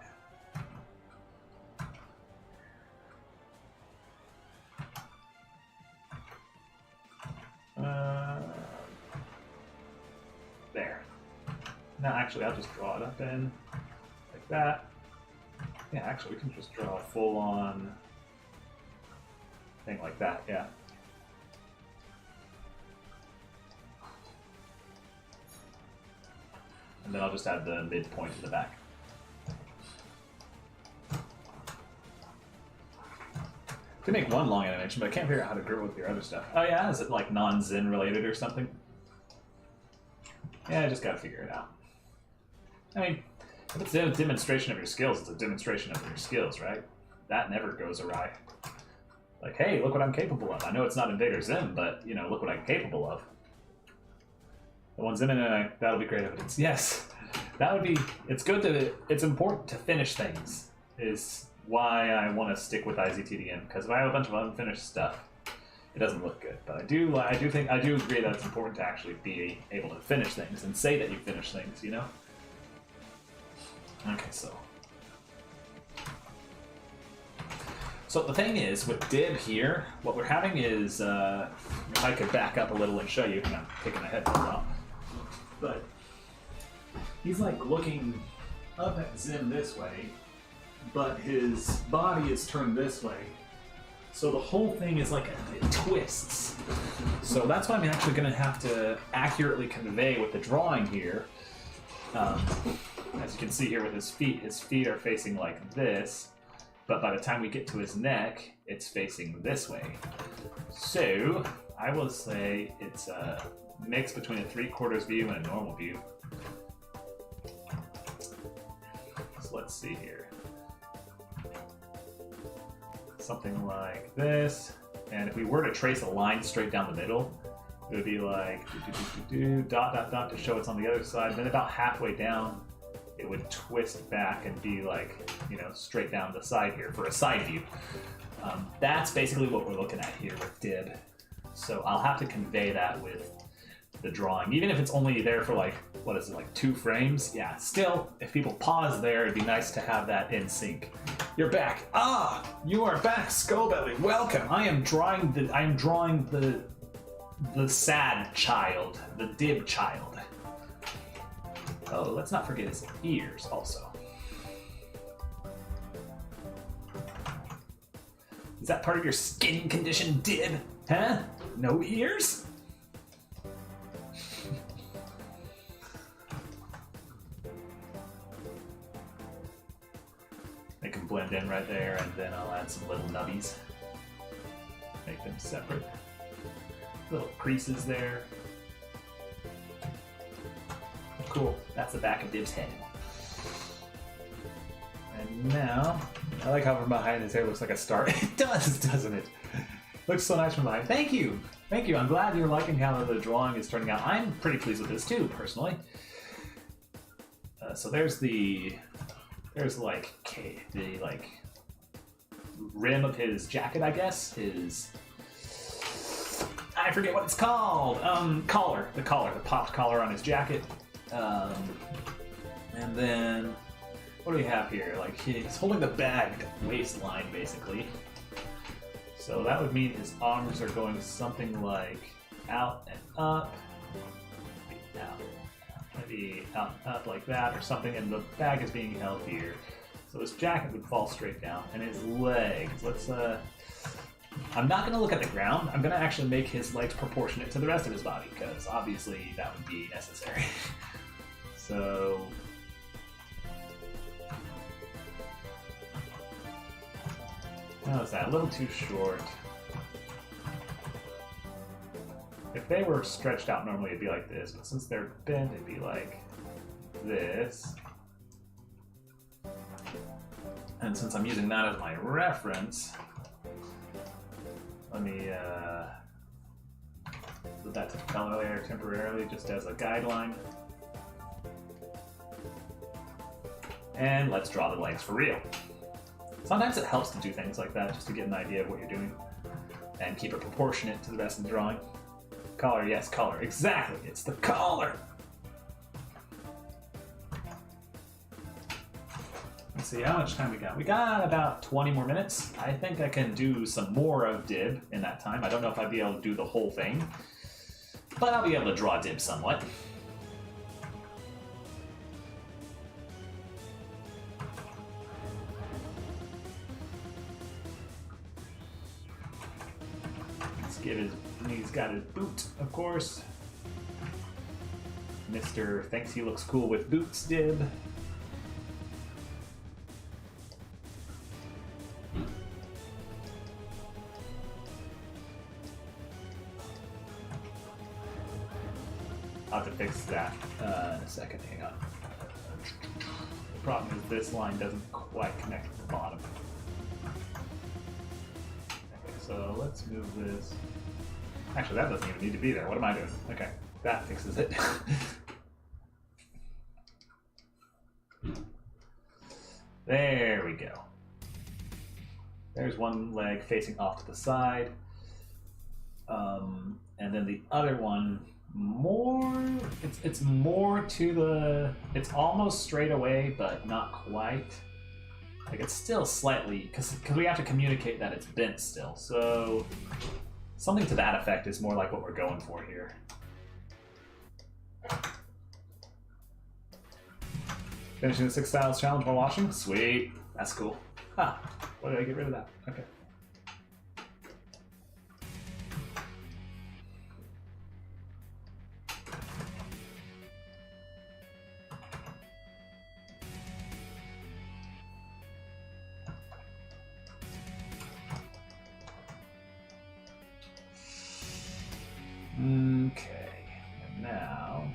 No, actually, I'll just draw it up in like that. Yeah, actually, we can just draw a full-on thing like that, yeah. And then I'll just add the midpoint in the back. To make one long animation, but I can't figure out how to group it with your other stuff. Oh yeah, is it like non-Zin related or something? Yeah, I just gotta figure it out. I mean, if it's a demonstration of your skills, it's a demonstration of your skills, right? That never goes awry. Like, hey, look what I'm capable of. I know it's not Invader Zim, but, you know, look what I'm capable of. The one's in it, that'll be great evidence. Yes, that would be, it's good to, it's important to finish things, is why I want to stick with IZTDM, because if I have a bunch of unfinished stuff, it doesn't look good. But I do agree that it's important to actually be able to finish things and say that you finish things, you know? Okay, so the thing is, with Dib here, what we're having is, if I could back up a little and show you, and I'm taking my headphones off, but he's like looking up at Zim this way, but his body is turned this way. So the whole thing is like, it twists. So that's what I'm actually going to have to accurately convey with the drawing here. As you can see here with his feet are facing like this, but by the time we get to his neck, it's facing this way. So I will say it's a mix between a 3/4 view and a normal view. So let's see here. Something like this, and if we were to trace a line straight down the middle, it would be like dot dot dot to show it's on the other side. Then about halfway down, it would twist back and be like, you know, straight down the side here for a side view. That's basically what we're looking at here with Dib. So I'll have to convey that with the drawing, even if it's only there for like, what is it, like 2 frames? Yeah, still, if people pause there, it'd be nice to have that in sync. You're back. Ah, you are back, Skullbelly. Welcome. I am drawing the sad child, the Dib child. Oh, let's not forget his ears also. Is that part of your skin condition, Dib? Huh? No ears? They can blend in right there, and then I'll add some little nubbies. Make them separate. Little creases there. Cool, that's the back of Dib's head. And now, I like how from behind his hair looks like a star. It does, doesn't it? Looks so nice from behind. Thank you! Thank you, I'm glad you're liking how the drawing is turning out. I'm pretty pleased with this too, personally. So there's the rim of his jacket, I guess. I forget what it's called. Collar. The popped collar on his jacket. And then, what do we have here? Like, he's holding the bagged waistline, basically. So that would mean his arms are going something like out and up. Maybe out and up like that or something, and the bag is being held here. So his jacket would fall straight down, and his legs, I'm not going to look at the ground. I'm going to actually make his legs proportionate to the rest of his body, because obviously that would be necessary. So... how is that? A little too short. If they were stretched out normally, it'd be like this, but since they're bent, it'd be like this. And since I'm using that as my reference, let me put that to the color layer temporarily, just as a guideline. And let's draw the legs for real. Sometimes it helps to do things like that, just to get an idea of what you're doing, and keep it proportionate to the rest of the drawing. Collar, yes, collar. Exactly, it's the collar! Let's see, how much time we got? We got about 20 more minutes. I think I can do some more of Dib in that time. I don't know if I'd be able to do the whole thing, but I'll be able to draw Dib somewhat. he's got his boot, of course. Mr. thinks he looks cool with boots dib. I'll have to fix that in a second. Hang on. The problem is this line doesn't quite connect to the bottom. Okay, so let's move this. Actually, that doesn't even need to be there. What am I doing? Okay, that fixes it. There we go. There's one leg facing off to the side. And then the other one, it's more to the, it's almost straight away, but not quite. Like it's still slightly, because we have to communicate that it's bent still. So something to that effect is more like what we're going for here. Finishing the 6 styles challenge while washing? Sweet. That's cool. Ah, why did I get rid of that? Okay. Okay, and now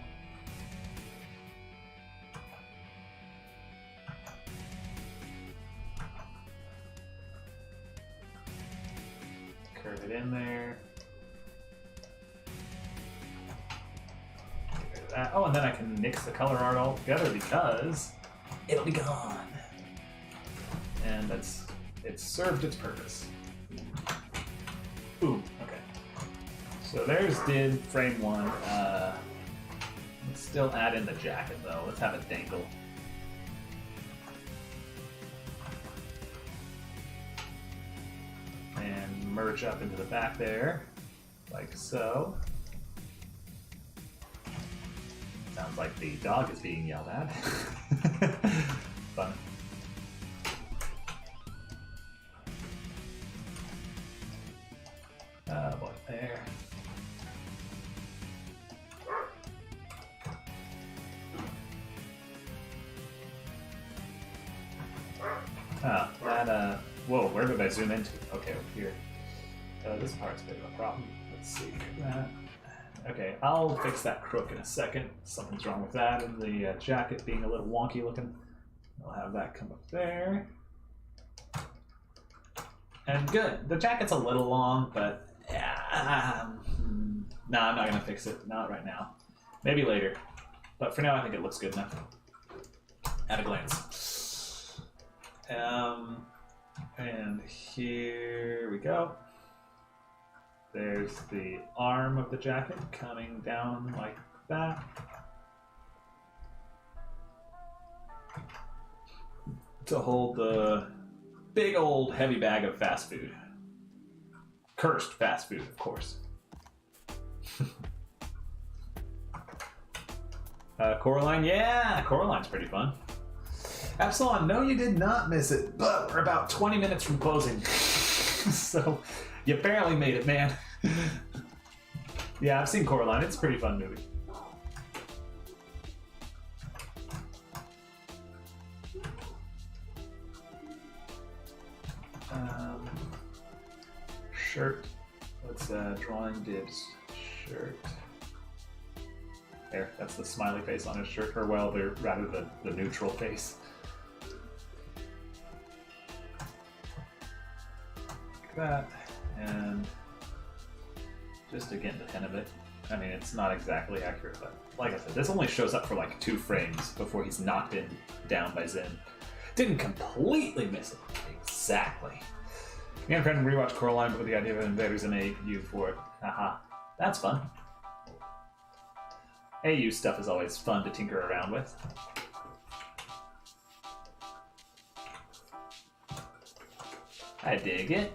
curve it in there. Get rid of that. Oh, and then I can mix the color art all together because it'll be gone. And it's served its purpose. Ooh, okay. So there's did frame 1. Let's still add in the jacket though. Let's have it dangle. And merge up into the back there, like so. Sounds like the dog is being yelled at. Fun. Oh boy, there. Ah, that, whoa, where did I zoom into? Okay, over here. This part's a bit of a problem. Let's see. Okay, I'll fix that crook in a second. Something's wrong with that, and the jacket being a little wonky looking. I'll have that come up there. And good. The jacket's a little long, but no, I'm not gonna fix it. Not right now. Maybe later. But for now, I think it looks good enough. At a glance. And here we go. There's the arm of the jacket coming down like that. To hold the big old heavy bag of fast food. Cursed fast food, of course. Coraline, yeah, Coraline's pretty fun. Absalon, no, you did not miss it, but we're about 20 minutes from closing. So, you barely made it, man. Yeah, I've seen Coraline. It's a pretty fun movie. Shirt. Let's drawing dibs shirt. There, that's the smiley face on his shirt, or well, rather the neutral face. Like that, and just again the hint of it. I mean, it's not exactly accurate, but like I said, this only shows up for like 2 frames before he's knocked down by Zim. Didn't completely miss it. Exactly. Me and a friend rewatched Coraline, but with the idea of Invader Zim AU for it. Haha. That's fun. AU stuff is always fun to tinker around with. I dig it.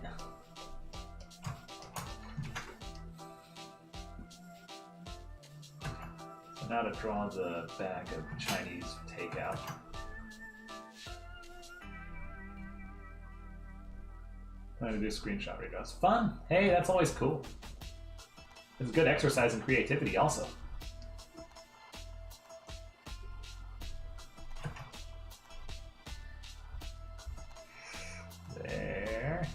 So now to draw the bag of Chinese takeout. I'm gonna do screenshot redraws. Fun! Hey, that's always cool. It's good exercise in creativity also. There.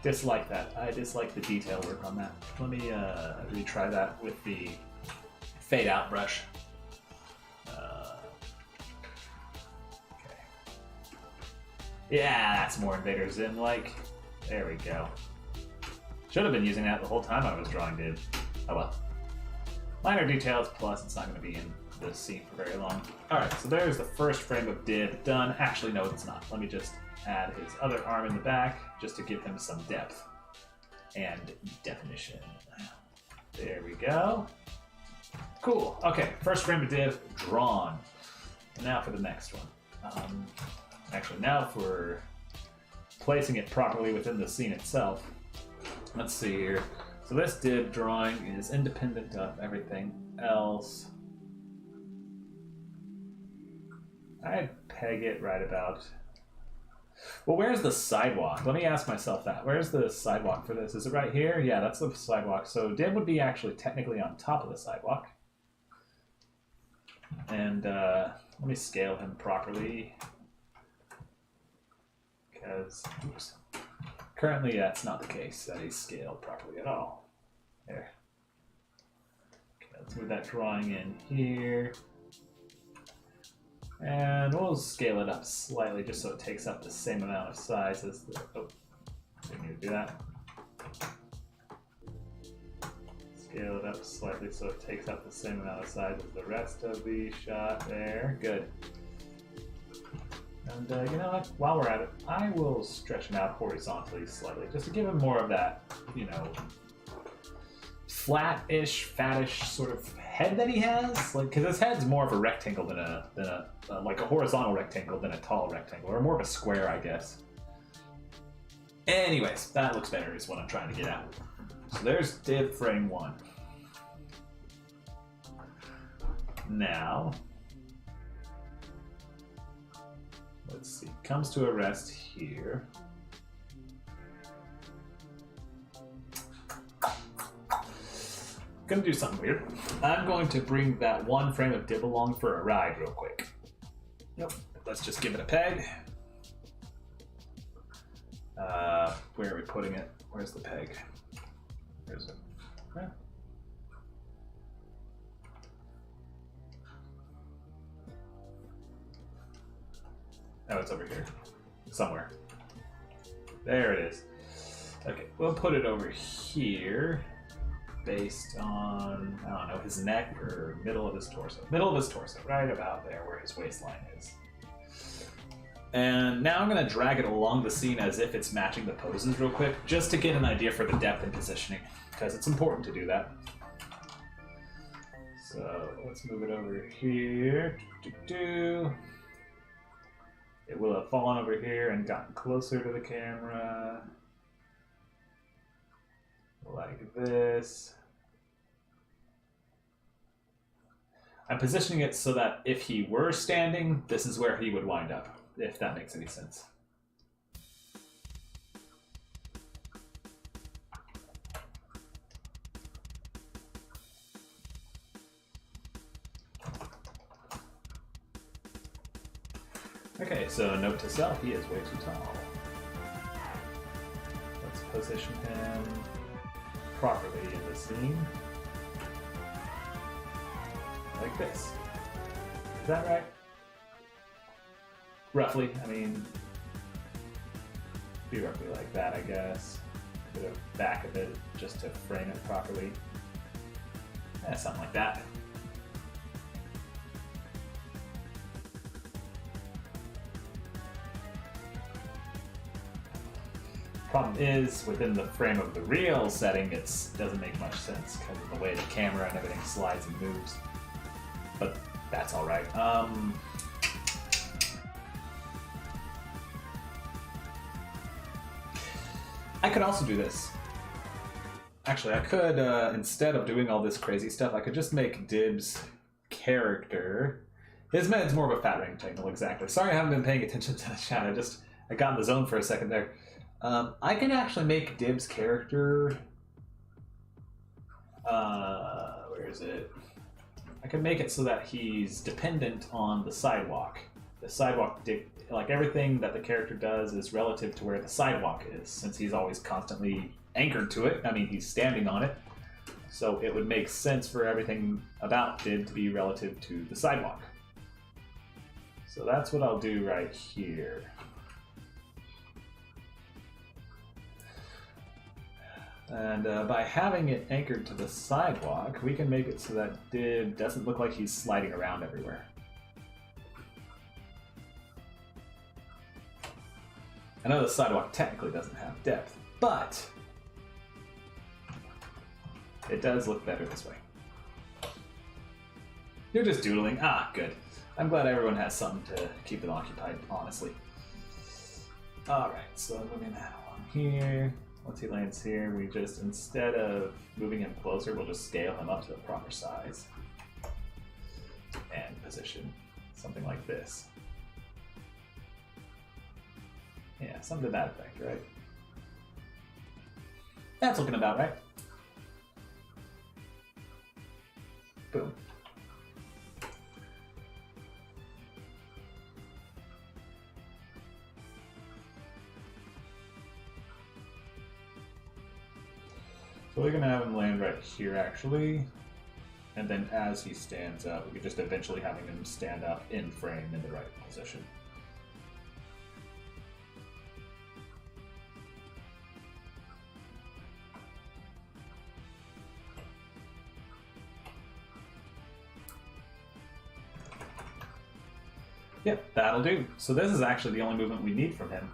Dislike that. I dislike the detail work on that. Let me retry that with the fade out brush. Okay. Yeah, that's more Invader Zim like. There we go. Should have been using that the whole time I was drawing Div. Oh well. Minor details, plus it's not going to be in the scene for very long. Alright, so there's the first frame of Div done. Actually, no, it's not. Let me just add his other arm in the back just to give him some depth and definition. There we go. Cool. Okay, first frame of Div drawn. Now for the next one. Actually, now for placing it properly within the scene itself. Let's see here. So this Div drawing is independent of everything else. I'd peg it right about... Well, where's the sidewalk? Let me ask myself that. Where's the sidewalk for this? Is it right here? Yeah, that's the sidewalk. So Div would be actually technically on top of the sidewalk. And let me scale him properly. Because, oops. Currently, that's not the case, that he's scaled properly at all. There. Okay, let's move that drawing in here. And we'll scale it up slightly just so it takes up the same amount of size as the... Oh, didn't need to do that. Scale it up slightly so it takes up the same amount of size as the rest of the shot there. Good. And you know what? While we're at it, I will stretch him out horizontally slightly just to give him more of that, you know, flat-ish, fattish sort of head that he has. Like, because his head's more of a rectangle than a like a horizontal rectangle than a tall rectangle, or more of a square, I guess. Anyways, that looks better is what I'm trying to get at. So there's Div frame 1. Now, let's see, comes to a rest here. Gonna do something weird. I'm going to bring that one frame of Div along for a ride real quick. Nope, let's just give it a peg. Where are we putting it? Where's the peg? Where's it? Yeah. Oh, it's over here. Somewhere. There it is. Okay, we'll put it over here based on, I don't know, his neck or middle of his torso. Middle of his torso, right about there where his waistline is. And now I'm going to drag it along the scene as if it's matching the poses real quick, just to get an idea for the depth and positioning, because it's important to do that. So let's move it over here. It will have fallen over here and gotten closer to the camera. Like this. I'm positioning it so that if he were standing, this is where he would wind up, if that makes any sense. Okay, so note to self, he is way too tall. Let's position him properly in the scene. Like this. Is that right? Roughly, I mean, be roughly like that, I guess. To the back of it, just to frame it properly. Yeah, something like that. Problem is, within the frame of the real setting, it doesn't make much sense because of the way the camera and everything slides and moves. But that's all right. I could also do this. Actually, I could, instead of doing all this crazy stuff, I could just make Dib's character... His it's more of a fat rectangle, exactly. Sorry I haven't been paying attention to the chat. I got in the zone for a second there. I can actually make Dib's character... where is it? I can make it so that he's dependent on the sidewalk. The sidewalk, like everything that the character does is relative to where the sidewalk is, since he's always constantly anchored to it. I mean, he's standing on it. So it would make sense for everything about Dib to be relative to the sidewalk. So that's what I'll do right here. And by having it anchored to the sidewalk, we can make it so that Dib doesn't look like he's sliding around everywhere. I know the sidewalk technically doesn't have depth, but it does look better this way. You're just doodling. Ah, good. I'm glad everyone has something to keep them occupied, honestly. Alright, so moving that along here. Once he lands here, we just, instead of moving him closer, we'll just scale him up to the proper size. And position. Something like this. Yeah, something to that effect, right? That's looking about right. Boom. So we're gonna have him land right here, actually. And then as he stands up, we could just eventually having him stand up in frame in the right position. Yep, that'll do. So this is actually the only movement we need from him,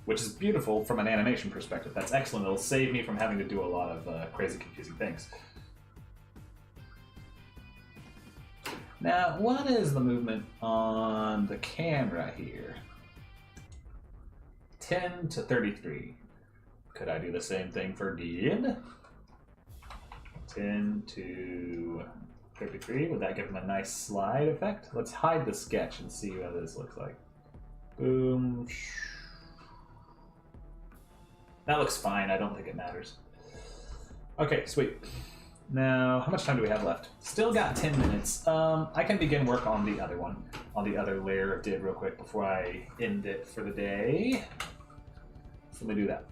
which is beautiful from an animation perspective. That's excellent. It'll save me from having to do a lot of crazy, confusing things. Now, what is the movement on the camera here? 10 to 33. Could I do the same thing for Dib? 10 to 33. Would that give him a nice slide effect? Let's hide the sketch and see what this looks like. Boom. That looks fine. I don't think it matters. Okay, sweet. Now, how much time do we have left? Still got 10 minutes. I can begin work on the other one, on the other layer of Dib real quick before I end it for the day. So let me do that.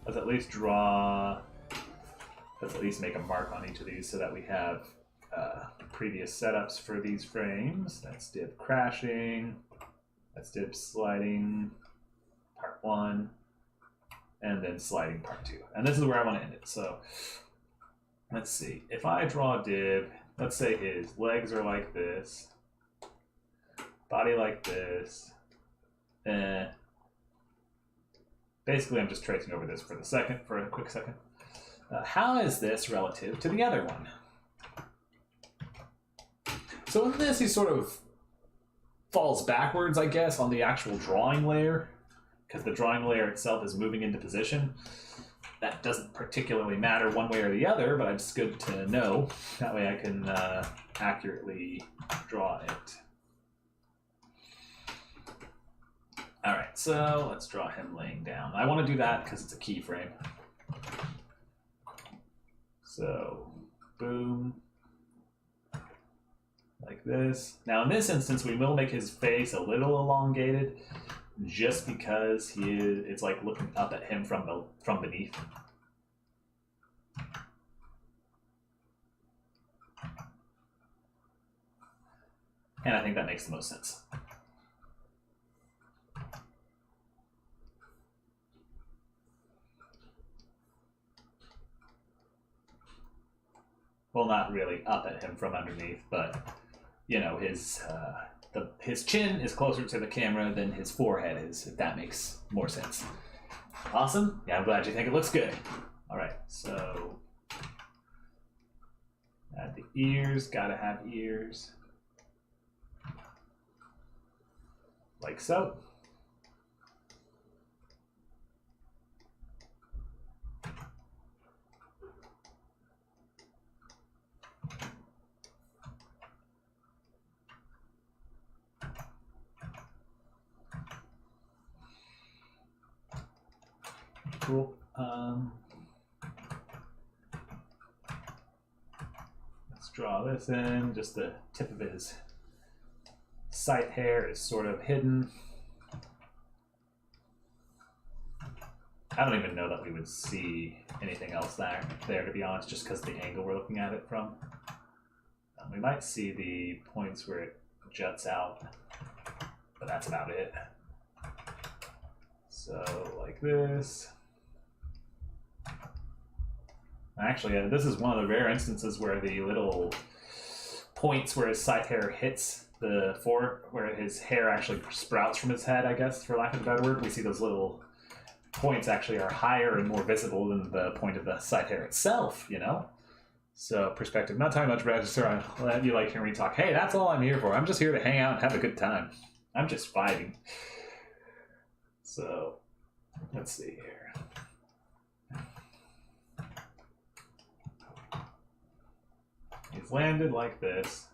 Let's at least draw... Let's at least make a mark on each of these so that we have previous setups for these frames. That's Dib crashing. That's Dib sliding, part 1. And then sliding part 2. And this is where I want to end it. So let's see. If I draw Dib, let's say his legs are like this, body like this. Basically, I'm just tracing over this for a quick second. How is this relative to the other one? So in this, he sort of falls backwards, I guess, on the actual drawing layer, because the drawing layer itself is moving into position. That doesn't particularly matter one way or the other, but it's good to know. That way I can accurately draw it. Alright, so let's draw him laying down. I want to do that because it's a keyframe. So, boom. Like this. Now in this instance, we will make his face a little elongated, just because it's like looking up at him from beneath. And I think that makes the most sense. Well, not really up at him from underneath, but you know, his chin is closer to the camera than his forehead is, if that makes more sense. Awesome. Yeah, I'm glad you think it looks good. All right, so add the ears. Gotta have ears, like so. cool. Let's draw this in. Just the tip of his sight hair is sort of hidden. I don't even know that we would see anything else there to be honest, just because the angle we're looking at it from. We might see the points where it juts out, but that's about it. So, like this. Actually, this is one of the rare instances where the little points where his sight hair hits the fore, where his hair actually sprouts from his head, I guess, for lack of a better word. We see those little points actually are higher and more visible than the point of the sight hair itself, you know? So, perspective. Not talking much register. I'll let you like hear me talk. Hey, that's all I'm here for. I'm just here to hang out and have a good time. I'm just vibing. So, let's see here. He's landed like this.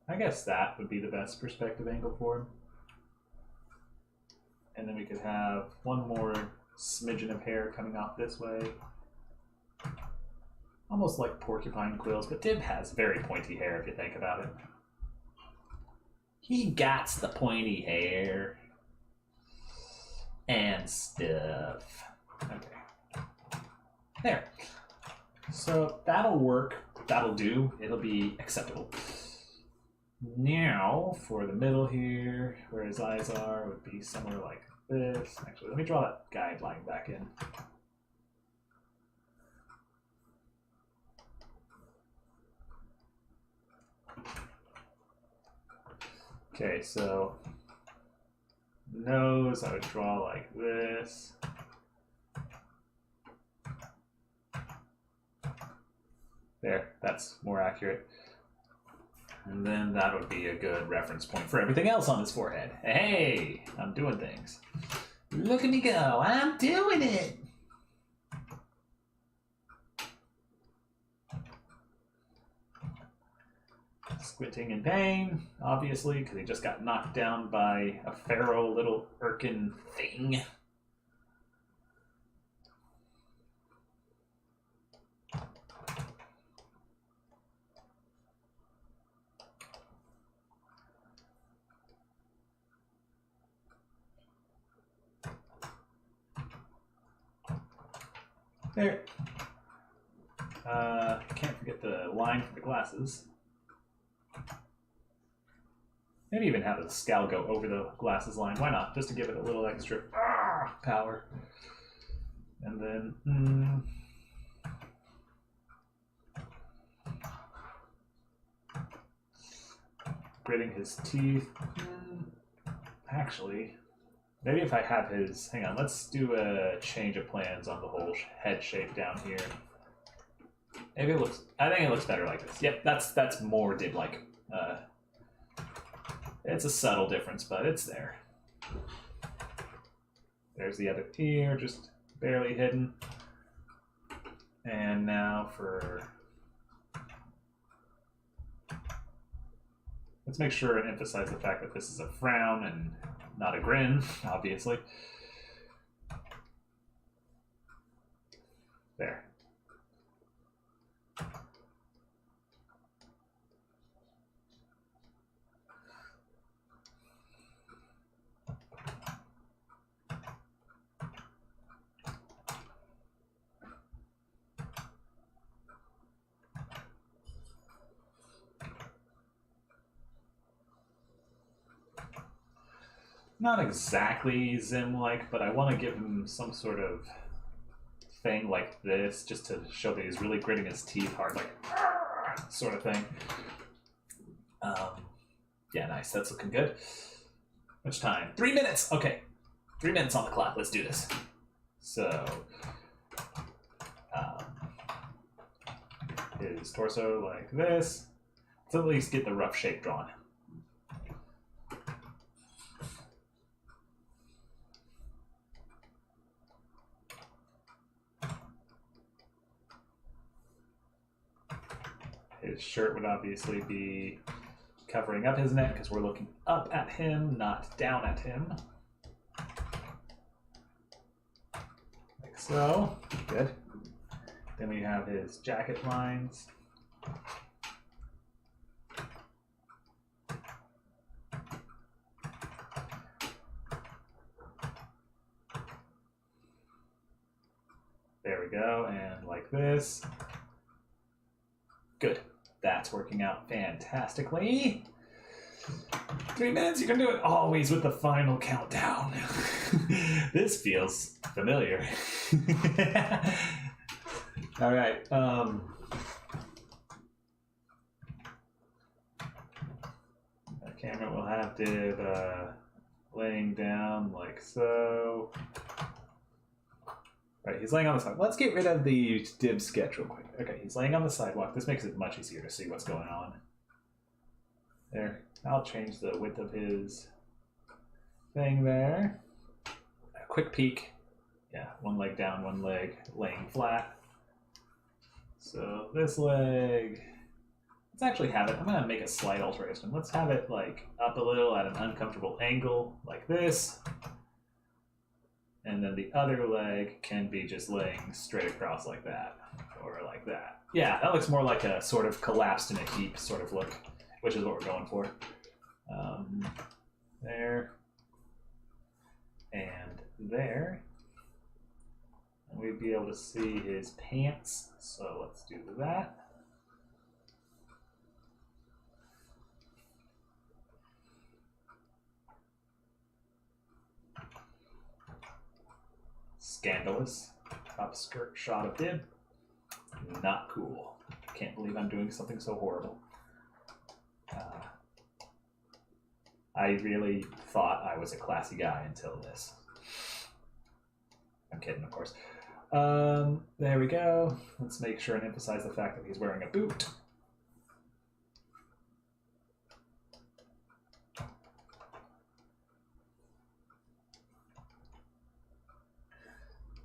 I guess that would be the best perspective angle for him. And then we could have one more smidgen of hair coming off this way. Almost like porcupine quills, but Dib has very pointy hair if you think about it. He got the pointy hair and stuff. Okay. There. So that'll work. That'll do. It'll be acceptable. Now, for the middle here, where his eyes are, would be somewhere like this. Actually, let me draw that guideline back in. Okay, so nose, I would draw like this. There, that's more accurate. And then that would be a good reference point for everything else on his forehead. Hey, I'm doing things. Look at me go, I'm doing it! Squinting in pain, obviously, because he just got knocked down by a feral little Irkin thing. There. Can't forget the line for the glasses. Maybe even have the scowl go over the glasses line. Why not? Just to give it a little extra power. And then... gritting his teeth. Actually... maybe if I have his... hang on, let's do a change of plans on the whole head shape down here. Maybe it looks... I think it looks better like this. Yep, that's more Dib-like. It's a subtle difference, but it's there. There's the other ear, just barely hidden. And now for... let's make sure and emphasize the fact that this is a frown and not a grin, obviously. There. Not exactly Zim-like, but I want to give him some sort of thing like this, just to show that he's really gritting his teeth hard, like sort of thing. Yeah, nice. That's looking good. Much time? 3 minutes. Okay, 3 minutes on the clock. Let's do this. So, his torso like this. Let's at least get the rough shape drawn. His shirt would obviously be covering up his neck because we're looking up at him, not down at him. Like so. Good. Then we have his jacket lines. There we go, and like this. Good. That's working out fantastically. 3 minutes, you can do it always with the final countdown. This feels familiar. All right. The camera will have Dib laying down like so. Right, he's laying on the side. Let's get rid of the Dib sketch real quick. Okay, he's laying on the sidewalk. This makes it much easier to see what's going on. There. I'll change the width of his thing there. A quick peek. Yeah, one leg down, one leg laying flat. So this leg, let's actually have it, I'm gonna make a slight alteration. Let's have it like up a little at an uncomfortable angle like this. And then the other leg can be just laying straight across like that, or like that. Yeah, that looks more like a sort of collapsed in a heap sort of look, which is what we're going for. There. And there. And we'd be able to see his pants, so let's do that. Scandalous. Top skirt shot of Dib. Not cool. Can't believe I'm doing something so horrible. I really thought I was a classy guy until this. I'm kidding, of course. There we go. Let's make sure and emphasize the fact that he's wearing a boot.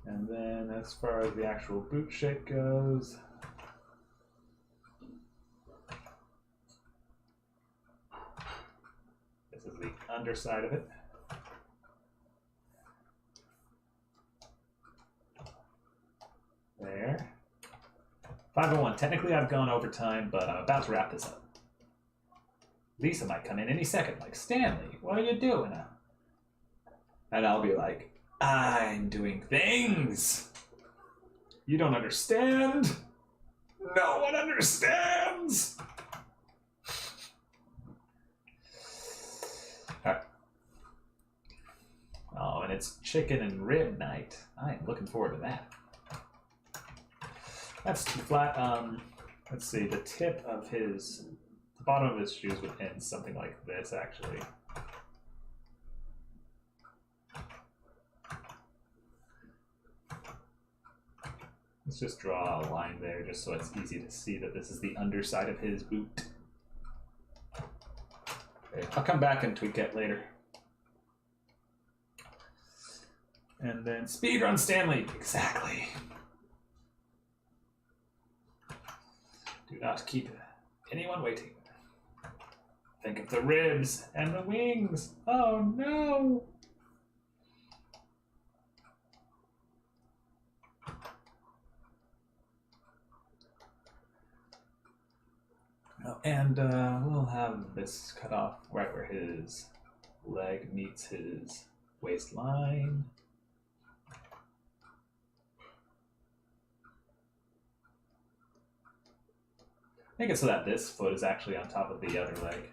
And then as far as the actual boot shape goes, this is the underside of it. There. 5:01. Technically I've gone over time, but I'm about to wrap this up. Lisa might come in any second, like, Stanley, what are you doing? And I'll be like, I'm doing things. You don't understand. No one understands. All right. Oh, and it's chicken and rib night. I am looking forward to that. That's too flat. Let's see. The tip of his, the bottom of his shoes would end something like this, actually. Let's just draw a line there just so it's easy to see that this is the underside of his boot. Okay, I'll come back and tweak it later. And then speedrun Stanley. Exactly. Do not keep anyone waiting. Think of the ribs and the wings. Oh no! Oh, and we'll have this cut off right where his leg meets his waistline. Make it so that this foot is actually on top of the other leg.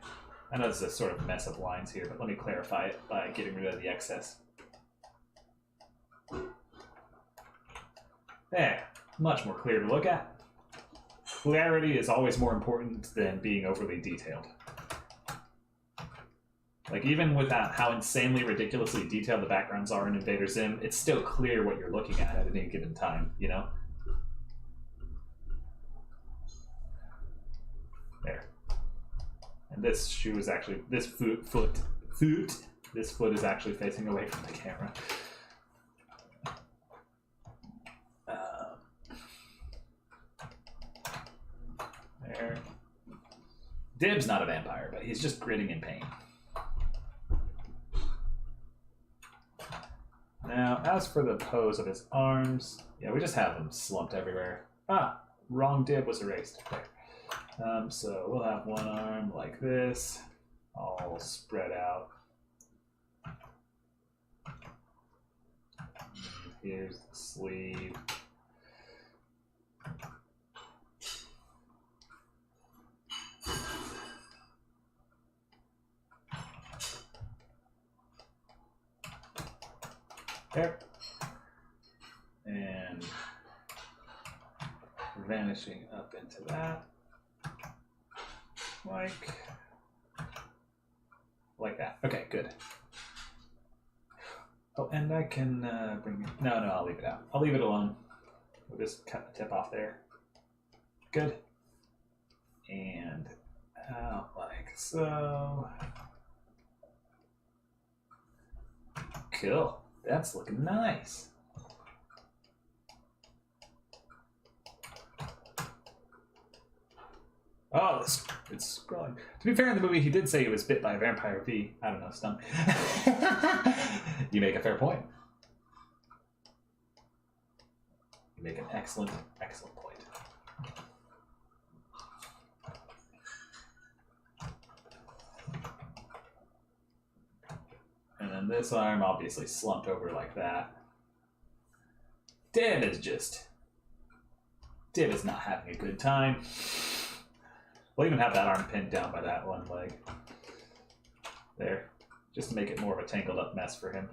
I know there's a sort of mess of lines here, but let me clarify it by getting rid of the excess. There, much more clear to look at. Clarity is always more important than being overly detailed. Like, even without how insanely ridiculously detailed the backgrounds are in Invader Zim, it's still clear what you're looking at any given time, you know? There. And this shoe is actually, this foot is actually facing away from the camera. There. Dib's not a vampire, but he's just gritting in pain. Now, as for the pose of his arms, yeah, we just have them slumped everywhere. Ah, wrong Dib was erased. There. So we'll have one arm like this, all spread out. Here's the sleeve. There. And vanishing up into that. Like that. Okay, good. Oh, and I can bring it. No, I'll leave it out. I'll leave it alone. We'll just cut the tip off there. Good. And out like so. Cool. That's looking nice. Oh, it's scrolling. To be fair, in the movie, he did say he was bit by a vampire bee. I don't know, stung. You make a fair point. You make an excellent, excellent point. And then this arm obviously slumped over like that. Dib is not having a good time. We'll even have that arm pinned down by that one leg. There. Just to make it more of a tangled up mess for him.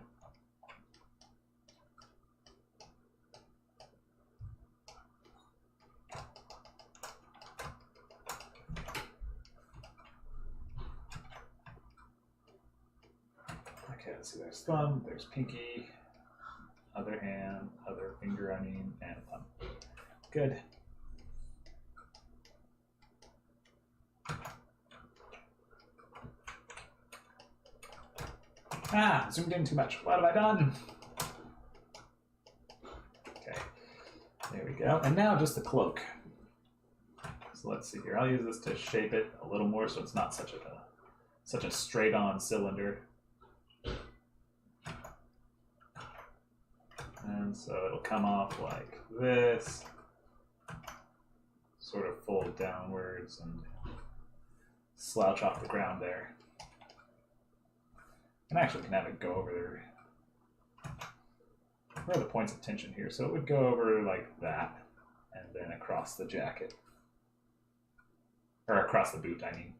Okay, let's see. There's thumb, there's pinky, other hand, other finger, and thumb. Good. Ah, zoomed in too much. What have I done? Okay, there we go. And now just the cloak. So let's see here. I'll use this to shape it a little more so it's not such a straight-on cylinder. And so it'll come off like this, sort of fold downwards and slouch off the ground there. And actually can have it go over there. Where are the points of tension here? So it would go over like that, and then across the jacket. Or across the boot, I mean.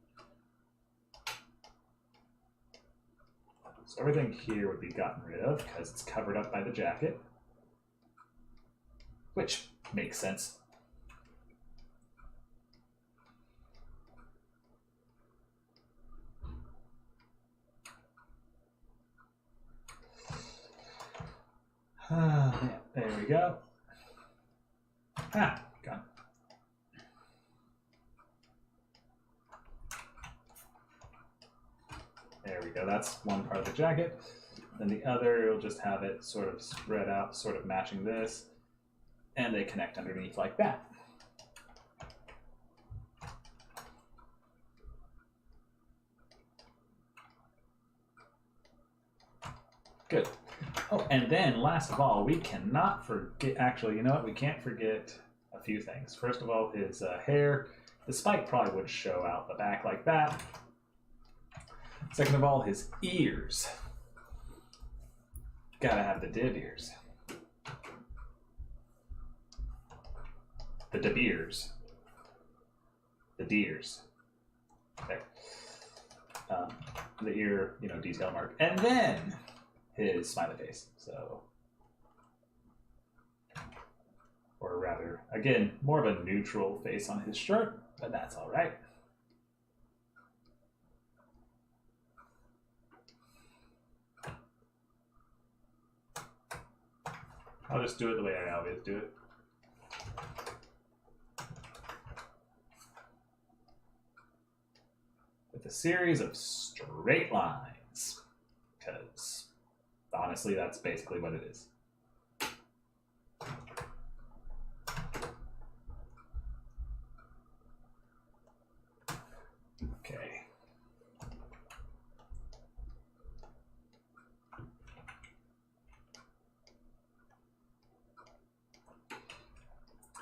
So everything here would be gotten rid of because it's covered up by the jacket. Which makes sense. Yeah, there we go. Ah, gone. There we go. That's one part of the jacket. Then the other, you'll just have it sort of spread out, sort of matching this. And they connect underneath like that. Good. Oh, and then last of all, we cannot forget, actually, you know what? We can't forget a few things. First of all, his hair. The spike probably would show out the back like that. Second of all, his ears. Gotta have the Dib ears. The Dib ears. The deers. There. The ear, detail mark. And then his smiley face. So, or rather, again, more of a neutral face on his shirt, but that's all right. I'll just do it the way I always do it. With a series of straight lines, because honestly, that's basically what it is.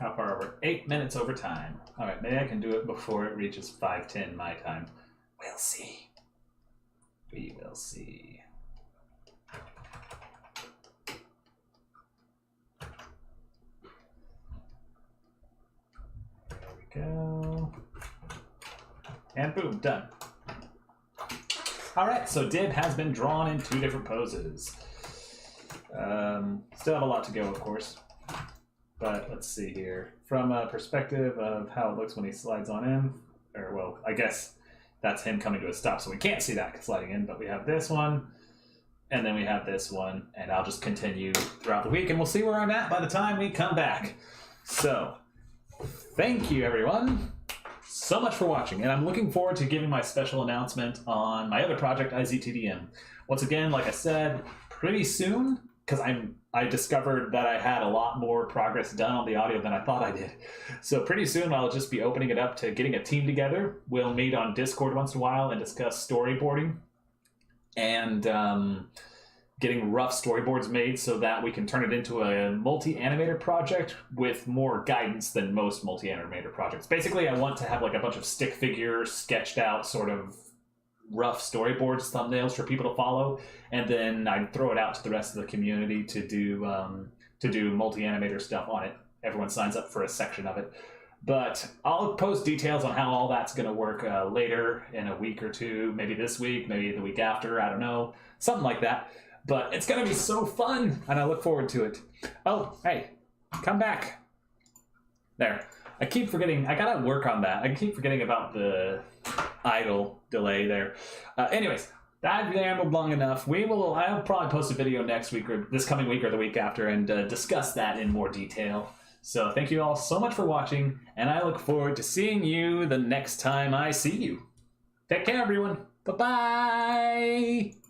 How far over? 8 minutes over time. All right, maybe I can do it before it reaches 5:10 my time. We'll see. We will see. There we go. And boom, done. All right, so Dib has been drawn in 2 different poses. Still have a lot to go, of course. But let's see here. From a perspective of how it looks when he slides on in, or well, I guess that's him coming to a stop, so we can't see that sliding in, but we have this one, and then we have this one, and I'll just continue throughout the week, and we'll see where I'm at by the time we come back. So, thank you, everyone, so much for watching, and I'm looking forward to giving my special announcement on my other project, IZTDM. Once again, like I said, pretty soon, because I discovered that I had a lot more progress done on the audio than I thought I did. So pretty soon I'll just be opening it up to getting a team together. We'll meet on Discord once in a while and discuss storyboarding and getting rough storyboards made so that we can turn it into a multi-animator project with more guidance than most multi-animator projects. Basically, I want to have like a bunch of stick figures sketched out sort of rough storyboards, thumbnails for people to follow, and then I'd throw it out to the rest of the community to do multi-animator stuff on it. Everyone signs up for a section of it. But I'll post details on how all that's going to work later in a week or two, maybe this week, maybe the week after, I don't know, something like that. But it's going to be so fun, and I look forward to it. Oh, hey, come back. There. I keep forgetting. I gotta work on that. I keep forgetting about the idle delay there. Anyways, I've rambled long enough. I'll probably post a video next week or this coming week or the week after and discuss that in more detail. So thank you all so much for watching, and I look forward to seeing you the next time I see you. Take care, everyone. Bye-bye.